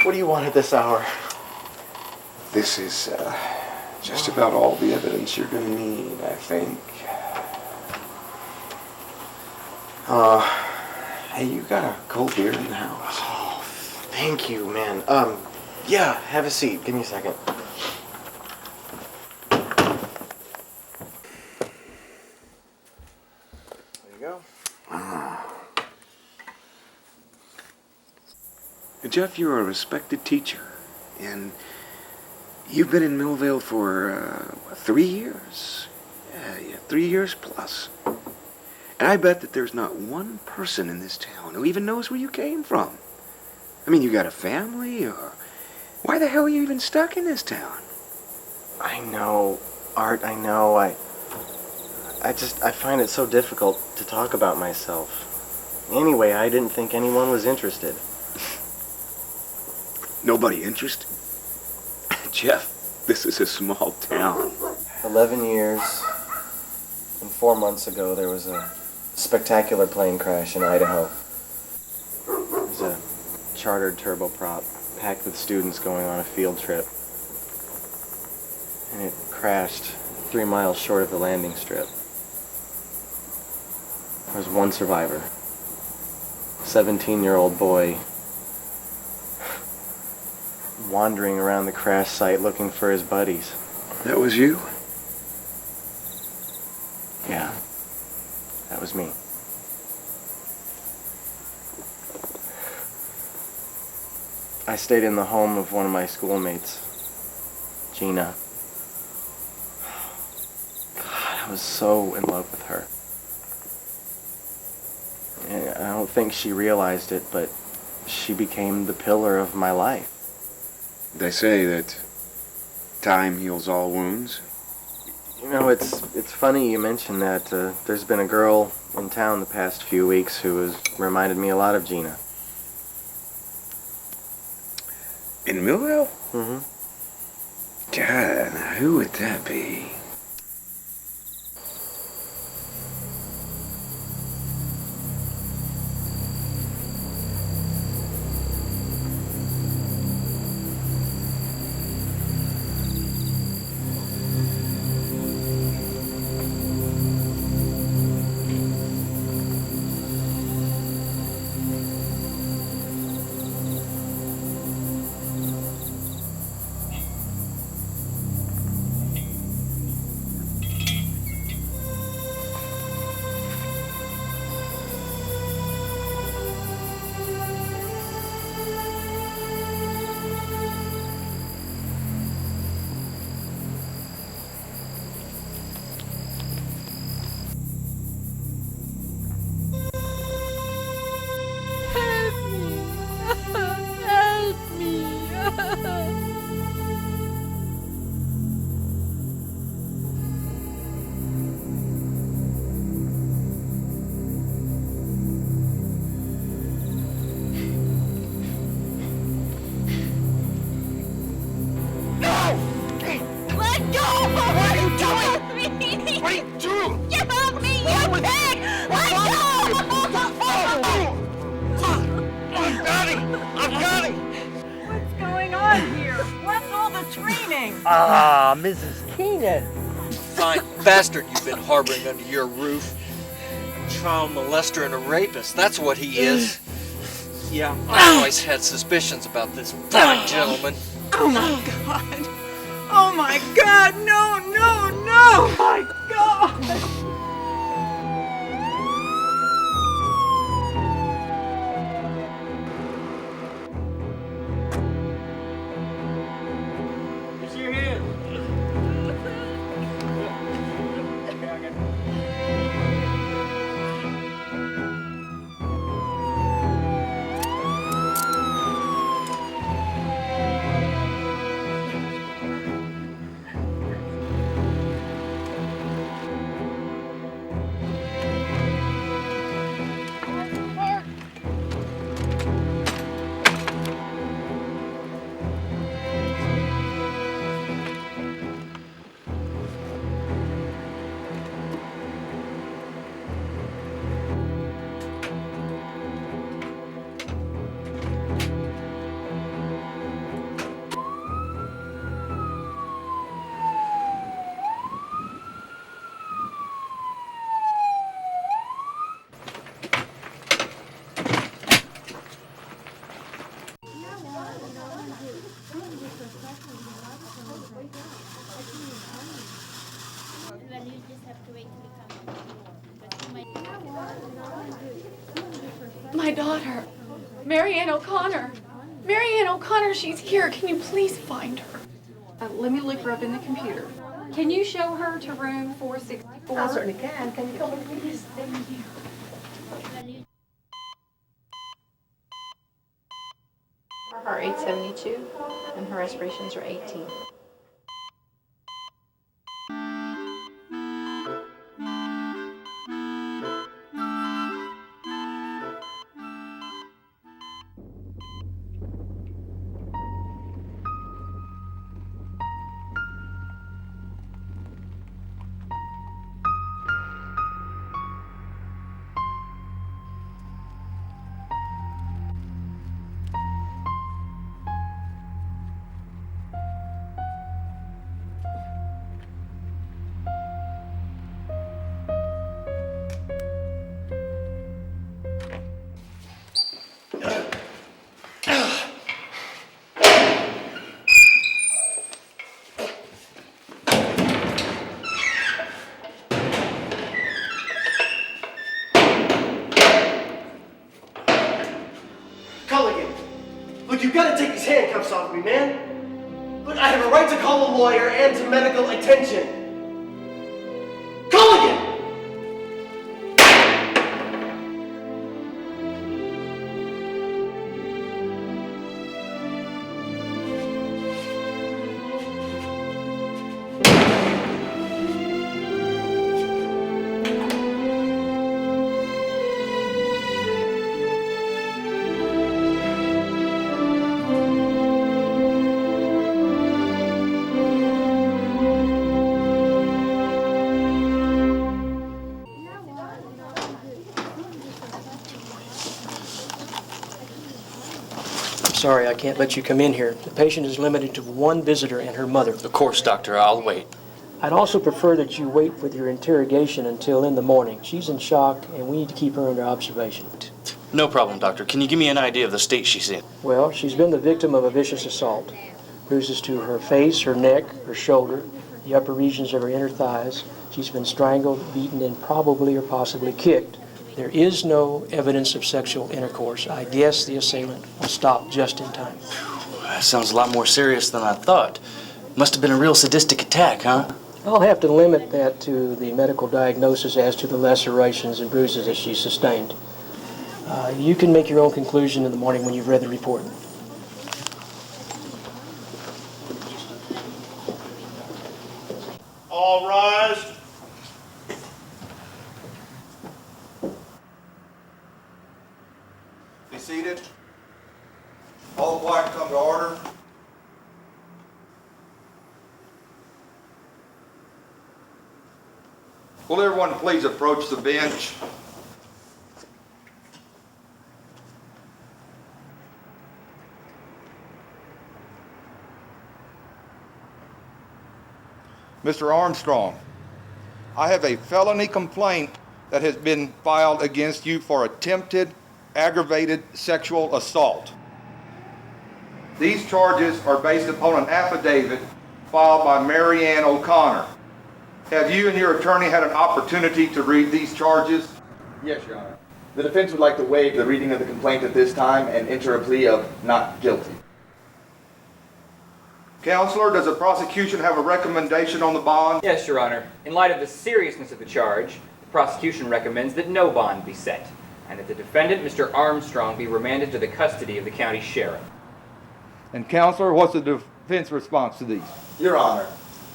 What do you want at this hour? This is just about all the evidence you're going to need, I think. Hey, you got a cold beer in the house? Oh, thank you, man. Yeah, have a seat. Give me a second. There you go. Jeff, you're a respected teacher, and you've been in Millvale for 3 years. Yeah, 3 years plus. And I bet that there's not one person in this town who even knows where you came from. I mean, you got a family, or why the hell are you even stuck in this town? I know, Art, I know. I find it so difficult to talk about myself. Anyway, I didn't think anyone was interested. Nobody interested? Jeff, this is a small town. 11 years, and 4 months ago there was a spectacular plane crash in Idaho. It was a chartered turboprop packed with students going on a field trip. And it crashed 3 miles short of the landing strip. There was one survivor, a 17-year-old boy, wandering around the crash site looking for his buddies. That was you? Yeah, that was me. I stayed in the home of one of my schoolmates, Gina. God, I was so in love with her. And I don't think she realized it, but she became the pillar of my life. They say that time heals all wounds. You know, it's funny you mention that. There's been a girl in town the past few weeks who has reminded me a lot of Gina. In Millvale? Mm-hmm. God, who would that be? Ah, Mrs. Keenan. Fine bastard you've been harboring under your roof. Child molester and a rapist, that's what he is. Yeah, I always had suspicions about this fine gentleman. Oh my God. Oh my God, no, no, no! My God! my daughter, Marianne O'Connor. Marianne O'Connor, she's here. Can you please find her? Let me look her up in the computer. Can you show her to room 464? I certainly can. Can you come with me, please? Thank you. Her heart rate's 72, and her respirations are 18. Look, you gotta take these handcuffs off me, man. Look, I have a right to call a lawyer and to medical attention. Culligan! Sorry, I can't let you come in here. The patient is limited to one visitor and her mother. Of course, doctor, I'll wait. I'd also prefer that you wait with your interrogation until in the morning. She's in shock, and we need to keep her under observation. No problem, doctor. Can you give me an idea of the state she's in? Well, she's been the victim of a vicious assault. Bruises to her face, her neck, her shoulder, the upper regions of her inner thighs. She's been strangled, beaten, and probably or possibly kicked. There is no evidence of sexual intercourse. I guess the assailant will stop just in time. That sounds a lot more serious than I thought. Must have been a real sadistic attack, huh? I'll have to limit that to the medical diagnosis as to the lacerations and bruises that she sustained. You can make your own conclusion in the morning when you've read the report. All rise. Be seated. All quiet, come to order. Will everyone please approach the bench? Mr. Armstrong, I have a felony complaint that has been filed against you for attempted aggravated sexual assault. These charges are based upon an affidavit filed by Marianne O'Connor. Have you and your attorney had an opportunity to read these charges? Yes, Your Honor. The defense would like to waive the reading of the complaint at this time and enter a plea of not guilty. Counselor, does the prosecution have a recommendation on the bond? Yes, Your Honor. In light of the seriousness of the charge, the prosecution recommends that no bond be set, and that the defendant, Mr. Armstrong, be remanded to the custody of the county sheriff. And Counselor, what's the defense response to these? Your Honor,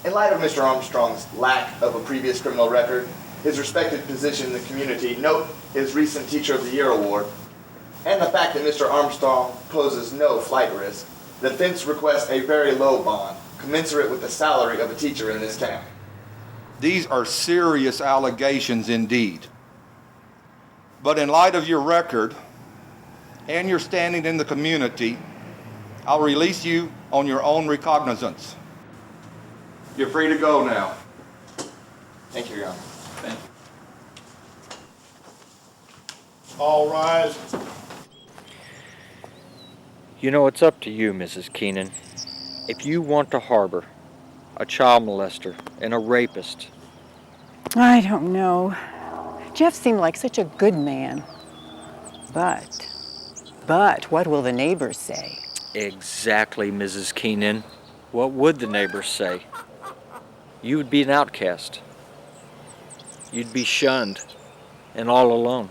in light of Mr. Armstrong's lack of a previous criminal record, his respected position in the community, note his recent Teacher of the Year award, and the fact that Mr. Armstrong poses no flight risk, the defense requests a very low bond, commensurate with the salary of a teacher in this town. These are serious allegations indeed. But in light of your record and your standing in the community, I'll release you on your own recognizance. You're free to go now. Thank you, Your Honor. Thank you. All rise. You know, it's up to you, Mrs. Keenan. If you want to harbor a child molester and a rapist. I don't know. Jeff seemed like such a good man. But what will the neighbors say? Exactly, Mrs. Keenan. What would the neighbors say? You would be an outcast. You'd be shunned and all alone.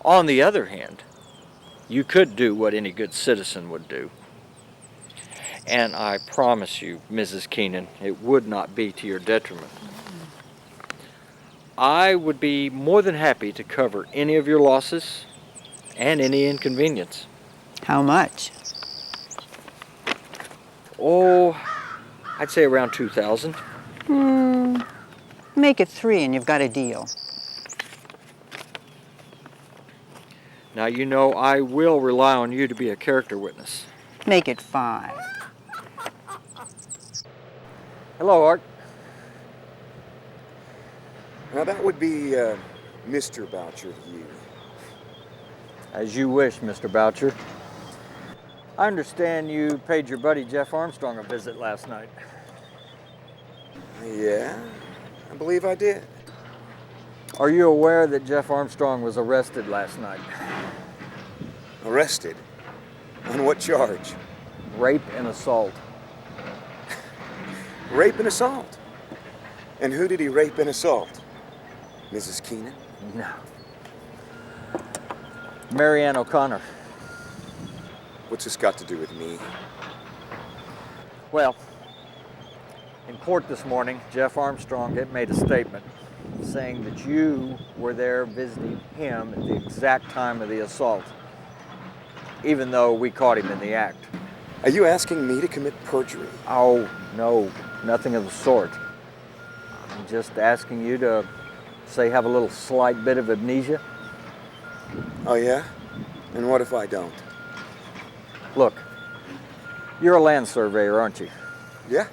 On the other hand, you could do what any good citizen would do. And I promise you, Mrs. Keenan, it would not be to your detriment. I would be more than happy to cover any of your losses and any inconvenience. How much? Oh, I'd say around 2,000. Make it 3 and you've got a deal. Now, you know I will rely on you to be a character witness. Make it 5. Hello, Art. Now, that would be Mr. Boucher to you. As you wish, Mr. Boucher. I understand you paid your buddy Jeff Armstrong a visit last night. Yeah, I believe I did. Are you aware that Jeff Armstrong was arrested last night? Arrested? On what charge? Rape and assault. Rape and assault? And who did he rape and assault? Mrs. Keenan? No. Marianne O'Connor. What's this got to do with me? Well, in court this morning, Jeff Armstrong had made a statement saying that you were there visiting him at the exact time of the assault, even though we caught him in the act. Are you asking me to commit perjury? Oh, no, nothing of the sort. I'm just asking you to, say, have a little slight bit of amnesia. Oh, yeah? And what if I don't? Look, you're a land surveyor, aren't you? Yeah.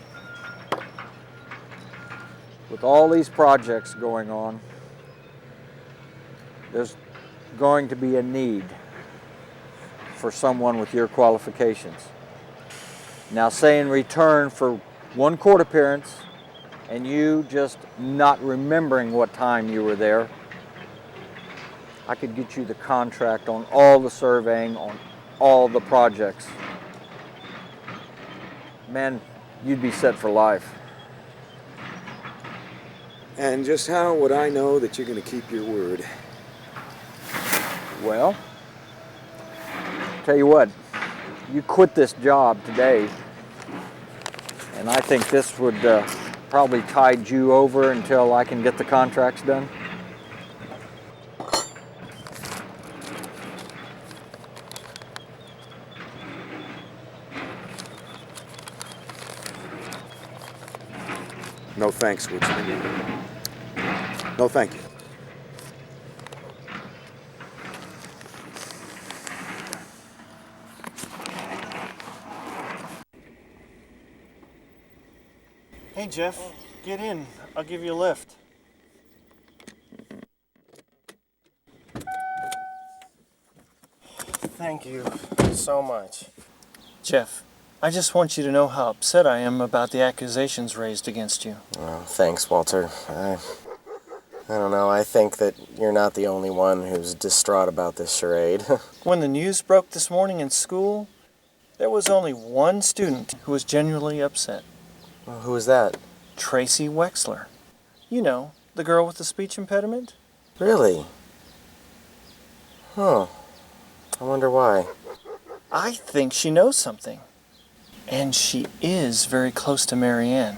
With all these projects going on, there's going to be a need for someone with your qualifications. Now, say in return for one court appearance and you just not remembering what time you were there, I could get you the contract on all the surveying, on all the projects. Man, you'd be set for life. And just how would I know that you're going to keep your word? Well, tell you what, you quit this job today, and I think this would probably tide you over until I can get the contracts done. No thanks, Woodsman. No, thank you. Hey, Jeff, get in. I'll give you a lift. Thank you so much. Jeff, I just want you to know how upset I am about the accusations raised against you. Oh, thanks, Walter. I don't know. I think that you're not the only one who's distraught about this charade. When the news broke this morning in school, there was only one student who was genuinely upset. Well, who was that? Tracy Wexler. You know, the girl with the speech impediment? Really? Huh. I wonder why. I think she knows something. And she is very close to Marianne.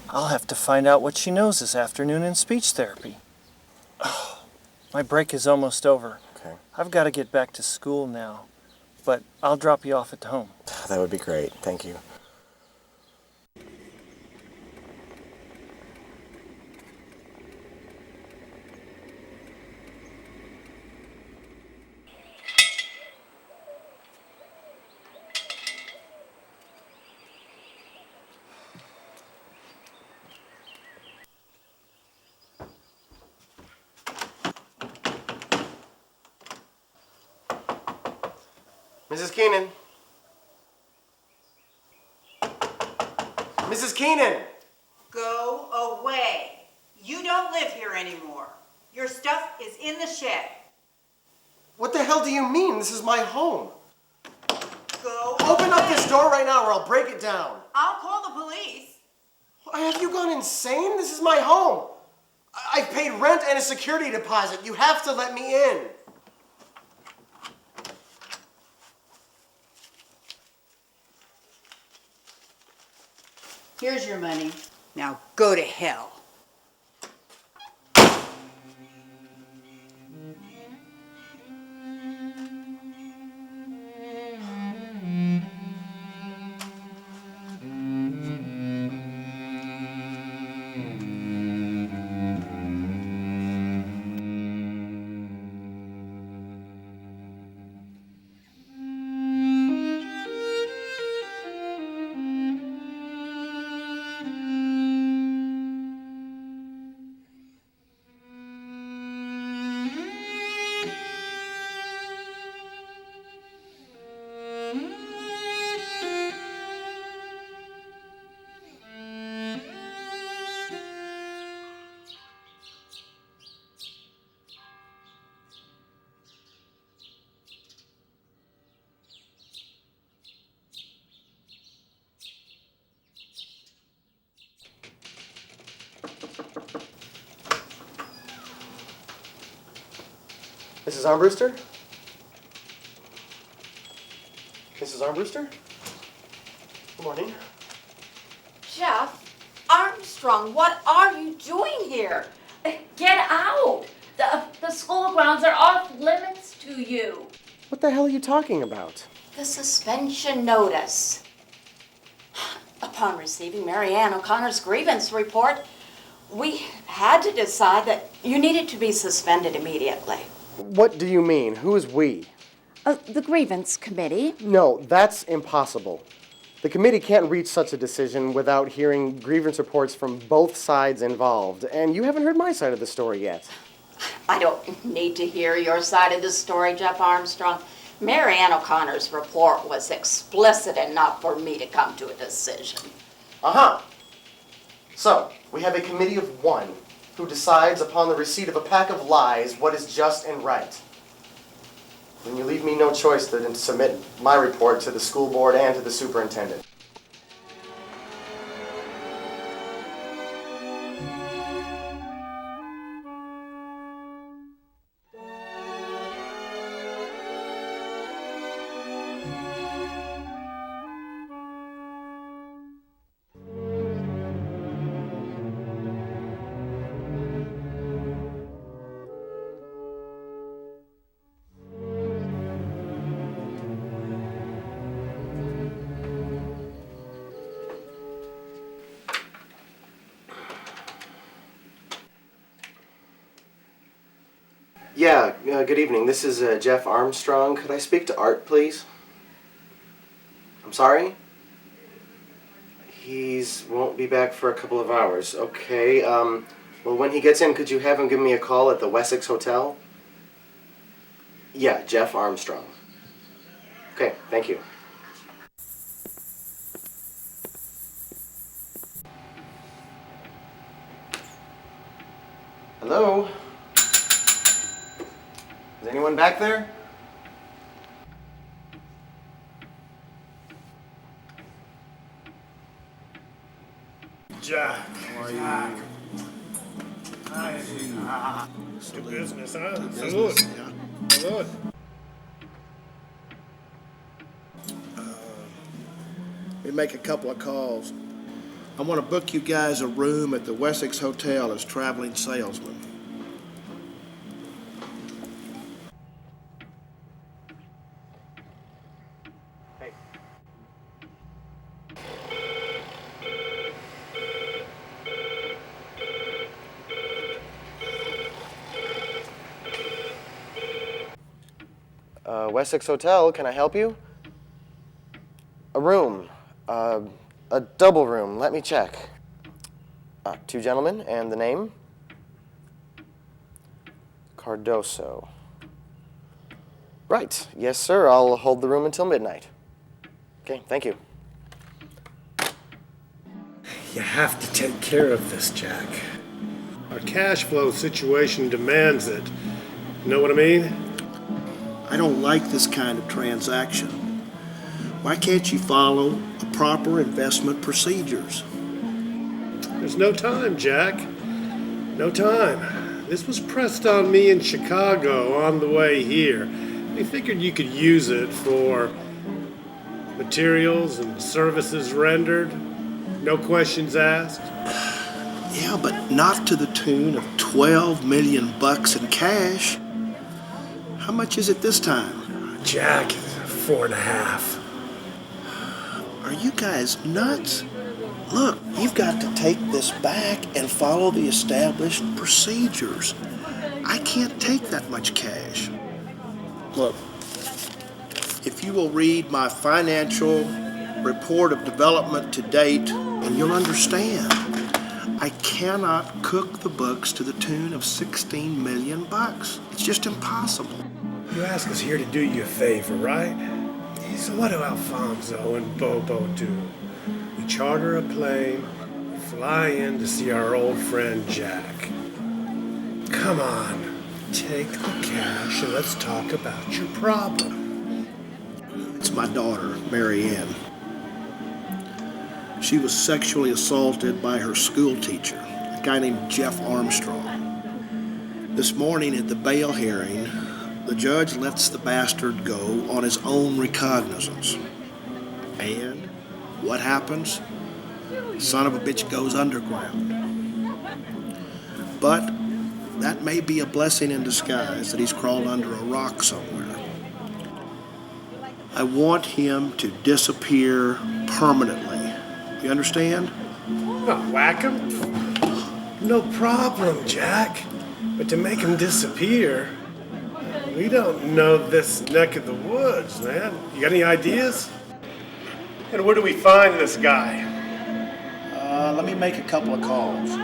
I'll have to find out what she knows this afternoon in speech therapy. Oh, my break is almost over. Okay. I've got to get back to school now, but I'll drop you off at home. That would be great. Thank you. Mrs. Keenan. Mrs. Keenan! Go away. You don't live here anymore. Your stuff is in the shed. What the hell do you mean? This is my home. Open up this door right now or I'll break it down. I'll call the police. Have you gone insane? This is my home. I've paid rent and a security deposit. You have to let me in. Here's your money. Now go to hell. Mrs. Armbruster? Mrs. Armbruster? Good morning. Jeff Armstrong, what are you doing here? Get out. The school grounds are off limits to you. What the hell are you talking about? The suspension notice. Upon receiving Mary Ann O'Connor's grievance report, we had to decide that you needed to be suspended immediately. What do you mean? Who is we? The grievance committee. No, that's impossible. The committee can't reach such a decision without hearing grievance reports from both sides involved, and you haven't heard my side of the story yet. I don't need to hear your side of the story, Jeff Armstrong. Mary Ann O'Connor's report was explicit enough for me to come to a decision. Uh-huh. So, we have a committee of one who decides upon the receipt of a pack of lies what is just and right. And you leave me no choice than to submit my report to the school board and to the superintendent. Yeah, good evening. This is Jeff Armstrong. Could I speak to Art, please? I'm sorry? He's won't be back for a couple of hours. Okay, well, when he gets in, could you have him give me a call at the Wessex Hotel? Yeah, Jeff Armstrong. Okay, thank you. Hello? Is anyone back there? Jack, how are you? Hi. Good business, huh? Salud. Salud. Let me make a couple of calls. I want to book you guys a room at the Wessex Hotel as traveling salesman. Wessex Hotel, can I help you? A room. A double room. Let me check. 2 gentlemen, and the name? Cardoso. Right. Yes, sir. I'll hold the room until midnight. Okay, thank you. You have to take care of this, Jack. Our cash flow situation demands it. You know what I mean? I don't like this kind of transaction. Why can't you follow proper investment procedures? There's no time, Jack. No time. This was pressed on me in Chicago on the way here. We figured you could use it for materials and services rendered. No questions asked. Yeah, but not to the tune of $12 million in cash. How much is it this time? Jack, 4.5. Are you guys nuts? Look, you've got to take this back and follow the established procedures. I can't take that much cash. Look, if you will read my financial report of development to date, and you'll understand. I cannot cook the books to the tune of $16 million. It's just impossible. You ask us here to do you a favor, right? So what do Alfonso and Bobo do? We charter a plane, fly in to see our old friend Jack. Come on, take the cash and let's talk about your problem. It's my daughter, Mary Ann. She was sexually assaulted by her school teacher, a guy named Jeff Armstrong. This morning at the bail hearing, the judge lets the bastard go on his own recognizance. And what happens? Son of a bitch goes underground. But that may be a blessing in disguise that he's crawled under a rock somewhere. I want him to disappear permanently. You understand? Not whack him. No problem, Jack. But to make him disappear, we don't know this neck of the woods, man. You got any ideas? And where do we find this guy? Let me make a couple of calls.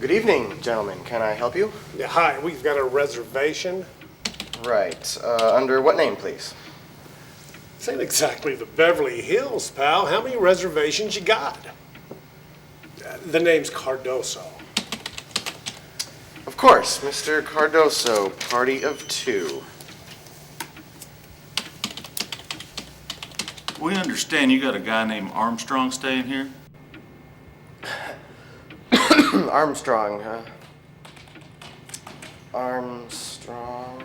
Good evening, gentlemen. Can I help you? Yeah, hi, we've got a reservation. Right. Under what name, please? This ain't exactly the Beverly Hills, pal. How many reservations you got? The name's Cardoso. Of course, Mr. Cardoso, party of two. We understand you got a guy named Armstrong staying here? Armstrong, huh? Armstrong.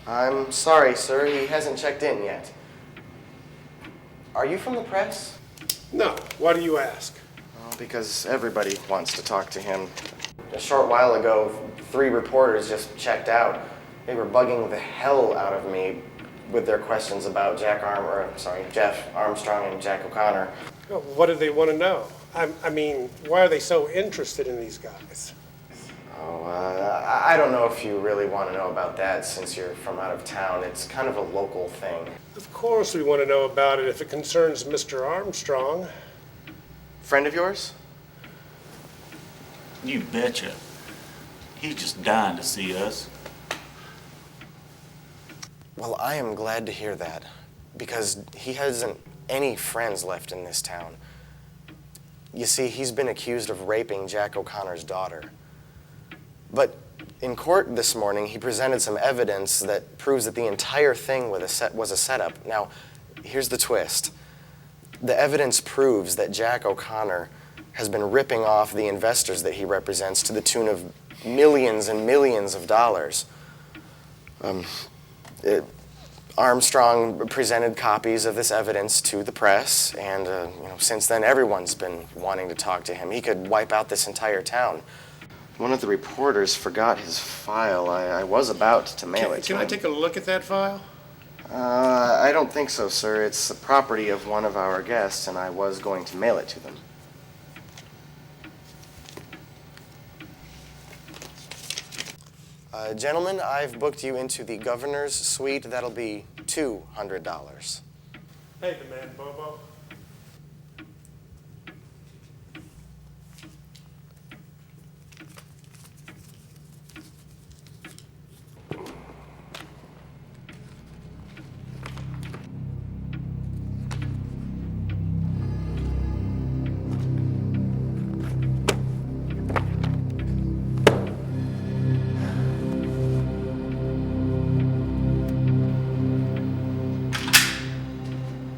I'm sorry, sir. He hasn't checked in yet. Are you from the press? No. Why do you ask? Well, because everybody wants to talk to him. A short while ago, 3 reporters just checked out. They were bugging the hell out of me with their questions about Jeff Armstrong and Jack O'Connor. Well, what do they want to know? I mean, why are they so interested in these guys? Oh, I don't know if you really want to know about that since you're from out of town. It's kind of a local thing. Of course we want to know about it if it concerns Mr. Armstrong. Friend of yours? You betcha. He's just dying to see us. Well, I am glad to hear that, because he hasn't any friends left in this town. You see, he's been accused of raping Jack O'Connor's daughter. But in court this morning, he presented some evidence that proves that the entire thing was a setup. Now, here's the twist. The evidence proves that Jack O'Connor has been ripping off the investors that he represents to the tune of millions and millions of dollars. Armstrong presented copies of this evidence to the press, and since then everyone's been wanting to talk to him. He could wipe out this entire town. One of the reporters forgot his file. I was about to mail it to him. Can I take a look at that file? I don't think so, sir. It's the property of one of our guests, and I was going to mail it to them. Gentlemen, I've booked you into the governor's suite. That'll be $200. Hey, the man, Bobo.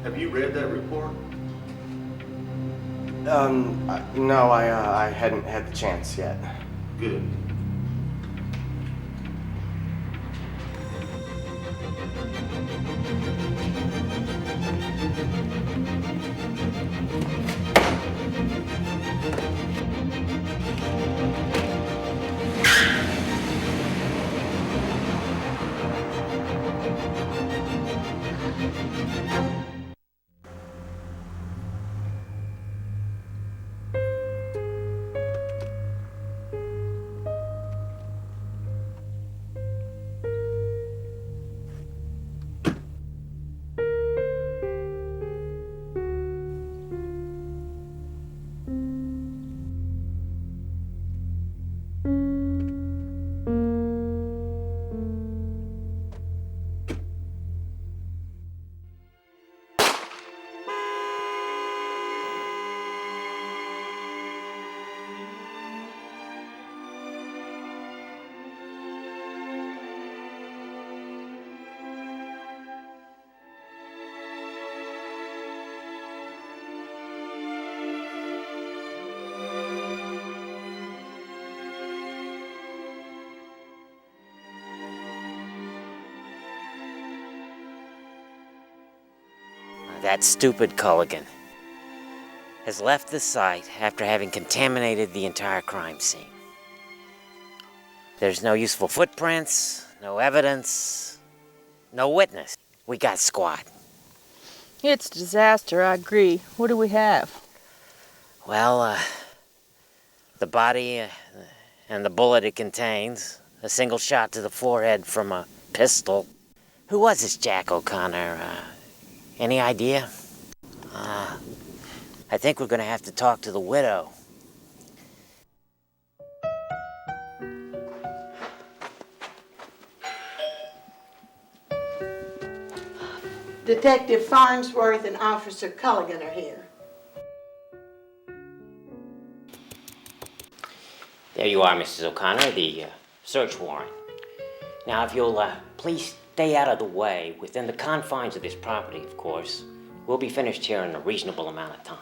Have you read that report? No, I hadn't had the chance yet. Good. That stupid Culligan has left the site after having contaminated the entire crime scene. There's no useful footprints, no evidence, no witness. We got squat. It's a disaster, I agree. What do we have? Well, the body and the bullet it contains, a single shot to the forehead from a pistol. Who was this Jack O'Connor? Any idea? I think we're gonna have to talk to the widow. Detective Farnsworth and Officer Culligan are here. There you are, Mrs. O'Connor, the search warrant. Now, if you'll please stay out of the way, within the confines of this property, of course. We'll be finished here in a reasonable amount of time.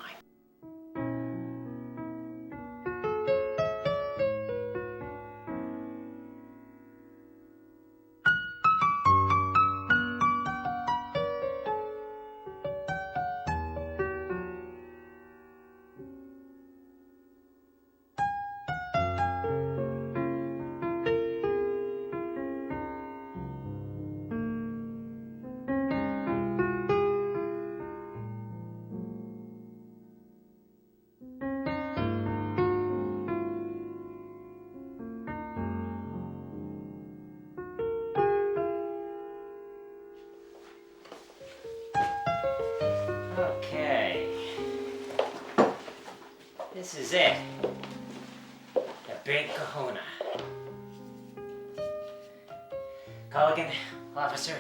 Okay. This is it. The big kahuna. Culligan, officer,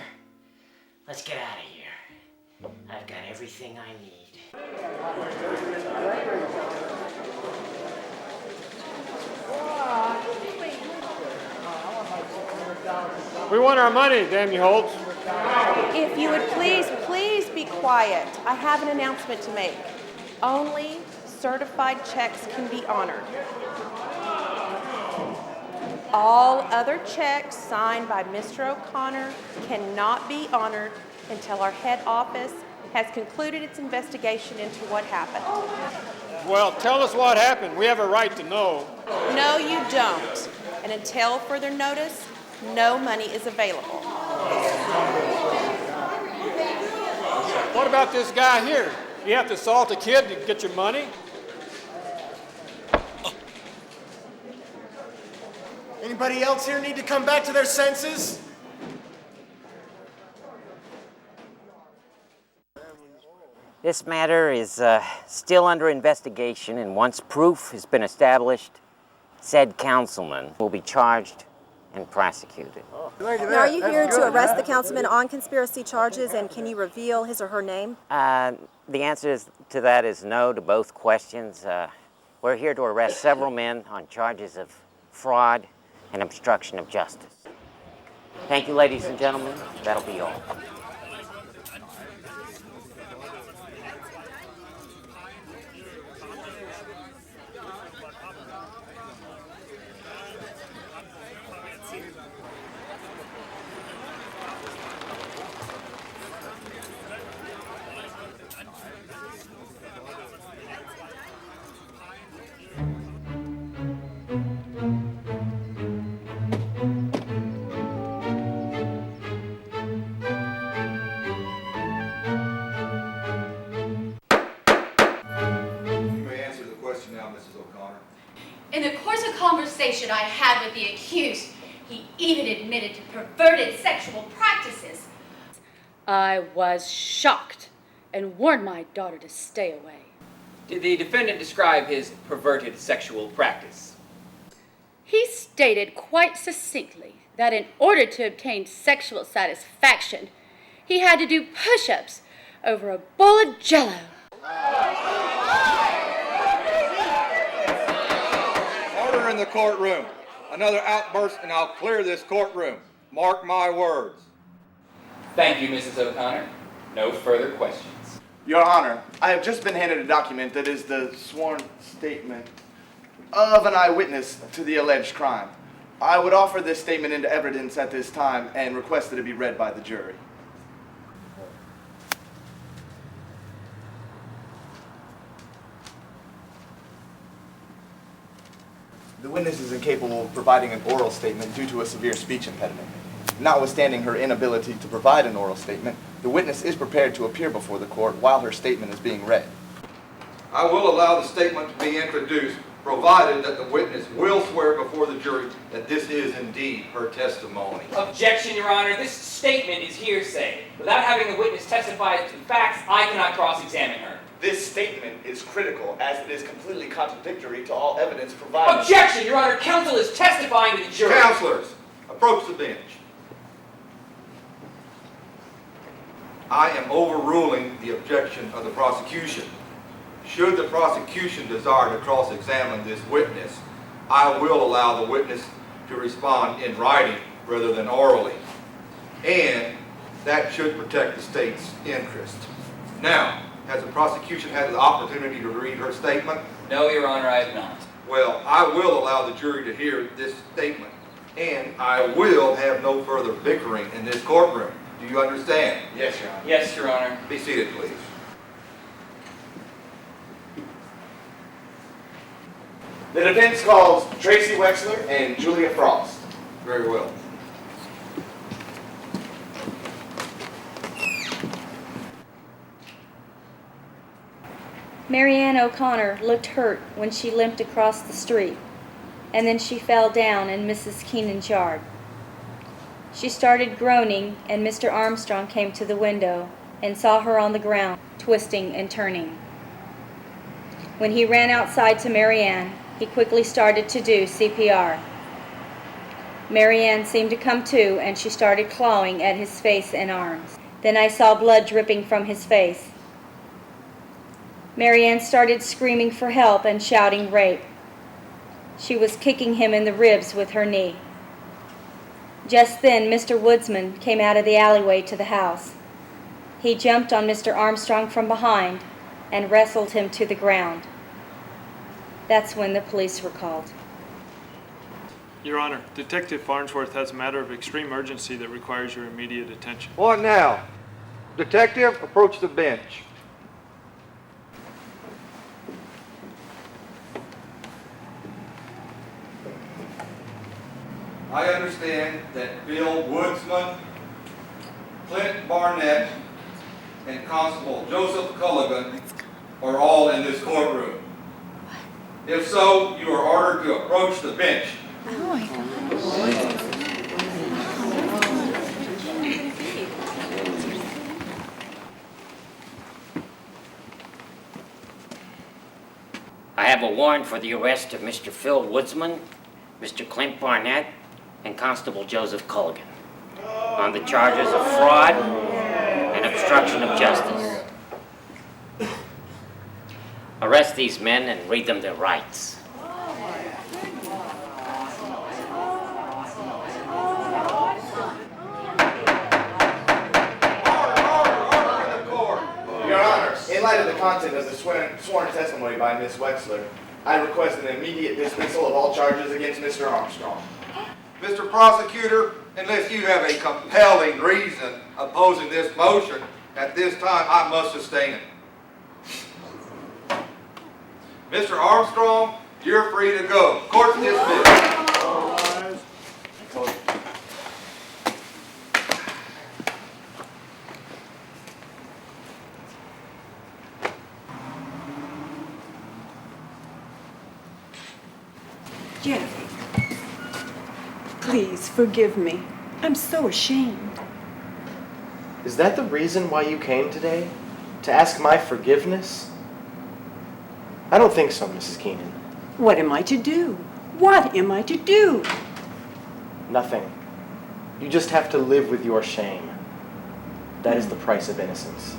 let's get out of here. I've got everything I need. We want our money, damn you, Holtz. If you would please be quiet. I have an announcement to make. Only certified checks can be honored. All other checks signed by Mr. O'Connor cannot be honored until our head office has concluded its investigation into what happened. Well, tell us what happened. We have a right to know. No, you don't. And until further notice, no money is available. What about this guy here? You have to assault a kid to get your money? Anybody else here need to come back to their senses? This matter is still under investigation, and once proof has been established, said councilman will be charged and prosecuted. Now, are you here to arrest the councilman on conspiracy charges, and can you reveal his or her name? The answer to that is no to both questions. We're here to arrest several men on charges of fraud and obstruction of justice. Thank you, ladies and gentlemen. That'll be all. In the course of conversation I had with the accused, he even admitted to perverted sexual practices. I was shocked and warned my daughter to stay away. Did the defendant describe his perverted sexual practice? He stated quite succinctly that in order to obtain sexual satisfaction, he had to do push-ups over a bowl of Jell-O. Order in the courtroom. Another outburst and I'll clear this courtroom. Mark my words. Thank you, Mrs. O'Connor. No further questions. Your Honor, I have just been handed a document that is the sworn statement of an eyewitness to the alleged crime. I would offer this statement into evidence at this time and request that it be read by the jury. The witness is incapable of providing an oral statement due to a severe speech impediment. Notwithstanding her inability to provide an oral statement, the witness is prepared to appear before the court while her statement is being read. I will allow the statement to be introduced, provided that the witness will swear before the jury that this is indeed her testimony. Objection, Your Honor. This statement is hearsay. Without having the witness testify to the facts, I cannot cross-examine her. This statement is critical as it is completely contradictory to all evidence provided. Objection, Your Honor. Counsel is testifying to the jury. Counselors, approach the bench. I am overruling the objection of the prosecution. Should the prosecution desire to cross-examine this witness, I will allow the witness to respond in writing rather than orally. And that should protect the state's interest. Now, has the prosecution had the opportunity to read her statement? No, Your Honor, I have not. Well, I will allow the jury to hear this statement, and I will have no further bickering in this courtroom. Do you understand? Yes, Your Honor. Yes, Your Honor. Be seated, please. The defense calls Tracy Wexler and Julia Frost. Very well. Marianne O'Connor looked hurt when she limped across the street, and then she fell down in Mrs. Keenan's yard. She started groaning, and Mr. Armstrong came to the window and saw her on the ground, twisting and turning. When he ran outside to Marianne, he quickly started to do CPR. Marianne seemed to come to, and she started clawing at his face and arms. Then I saw blood dripping from his face. Marianne started screaming for help and shouting rape. She was kicking him in the ribs with her knee. Just then, Mr. Woodsman came out of the alleyway to the house. He jumped on Mr. Armstrong from behind and wrestled him to the ground. That's when the police were called. Your Honor, Detective Farnsworth has a matter of extreme urgency that requires your immediate attention. What now? Detective, approach the bench. I understand that Bill Woodsman, Clint Barnett, and Constable Joseph Culligan are all in this courtroom. If so, you are ordered to approach the bench. Oh my God. I have a warrant for the arrest of Mr. Phil Woodsman, Mr. Clint Barnett, and Constable Joseph Culligan on the charges of fraud and obstruction of justice. Arrest these men and read them their rights. Your Honor, in light of the content of the sworn testimony by Ms. Wexler, I request an immediate dismissal of all charges against Mr. Armstrong. Mr. Prosecutor, unless you have a compelling reason opposing this motion, at this time I must sustain it. Mr. Armstrong, you're free to go. Court's dismissed. Jeff, please forgive me. I'm so ashamed. Is that the reason why you came today? To ask my forgiveness? I don't think so, Mrs. Keenan. What am I to do? What am I to do? Nothing. You just have to live with your shame. That is the price of innocence.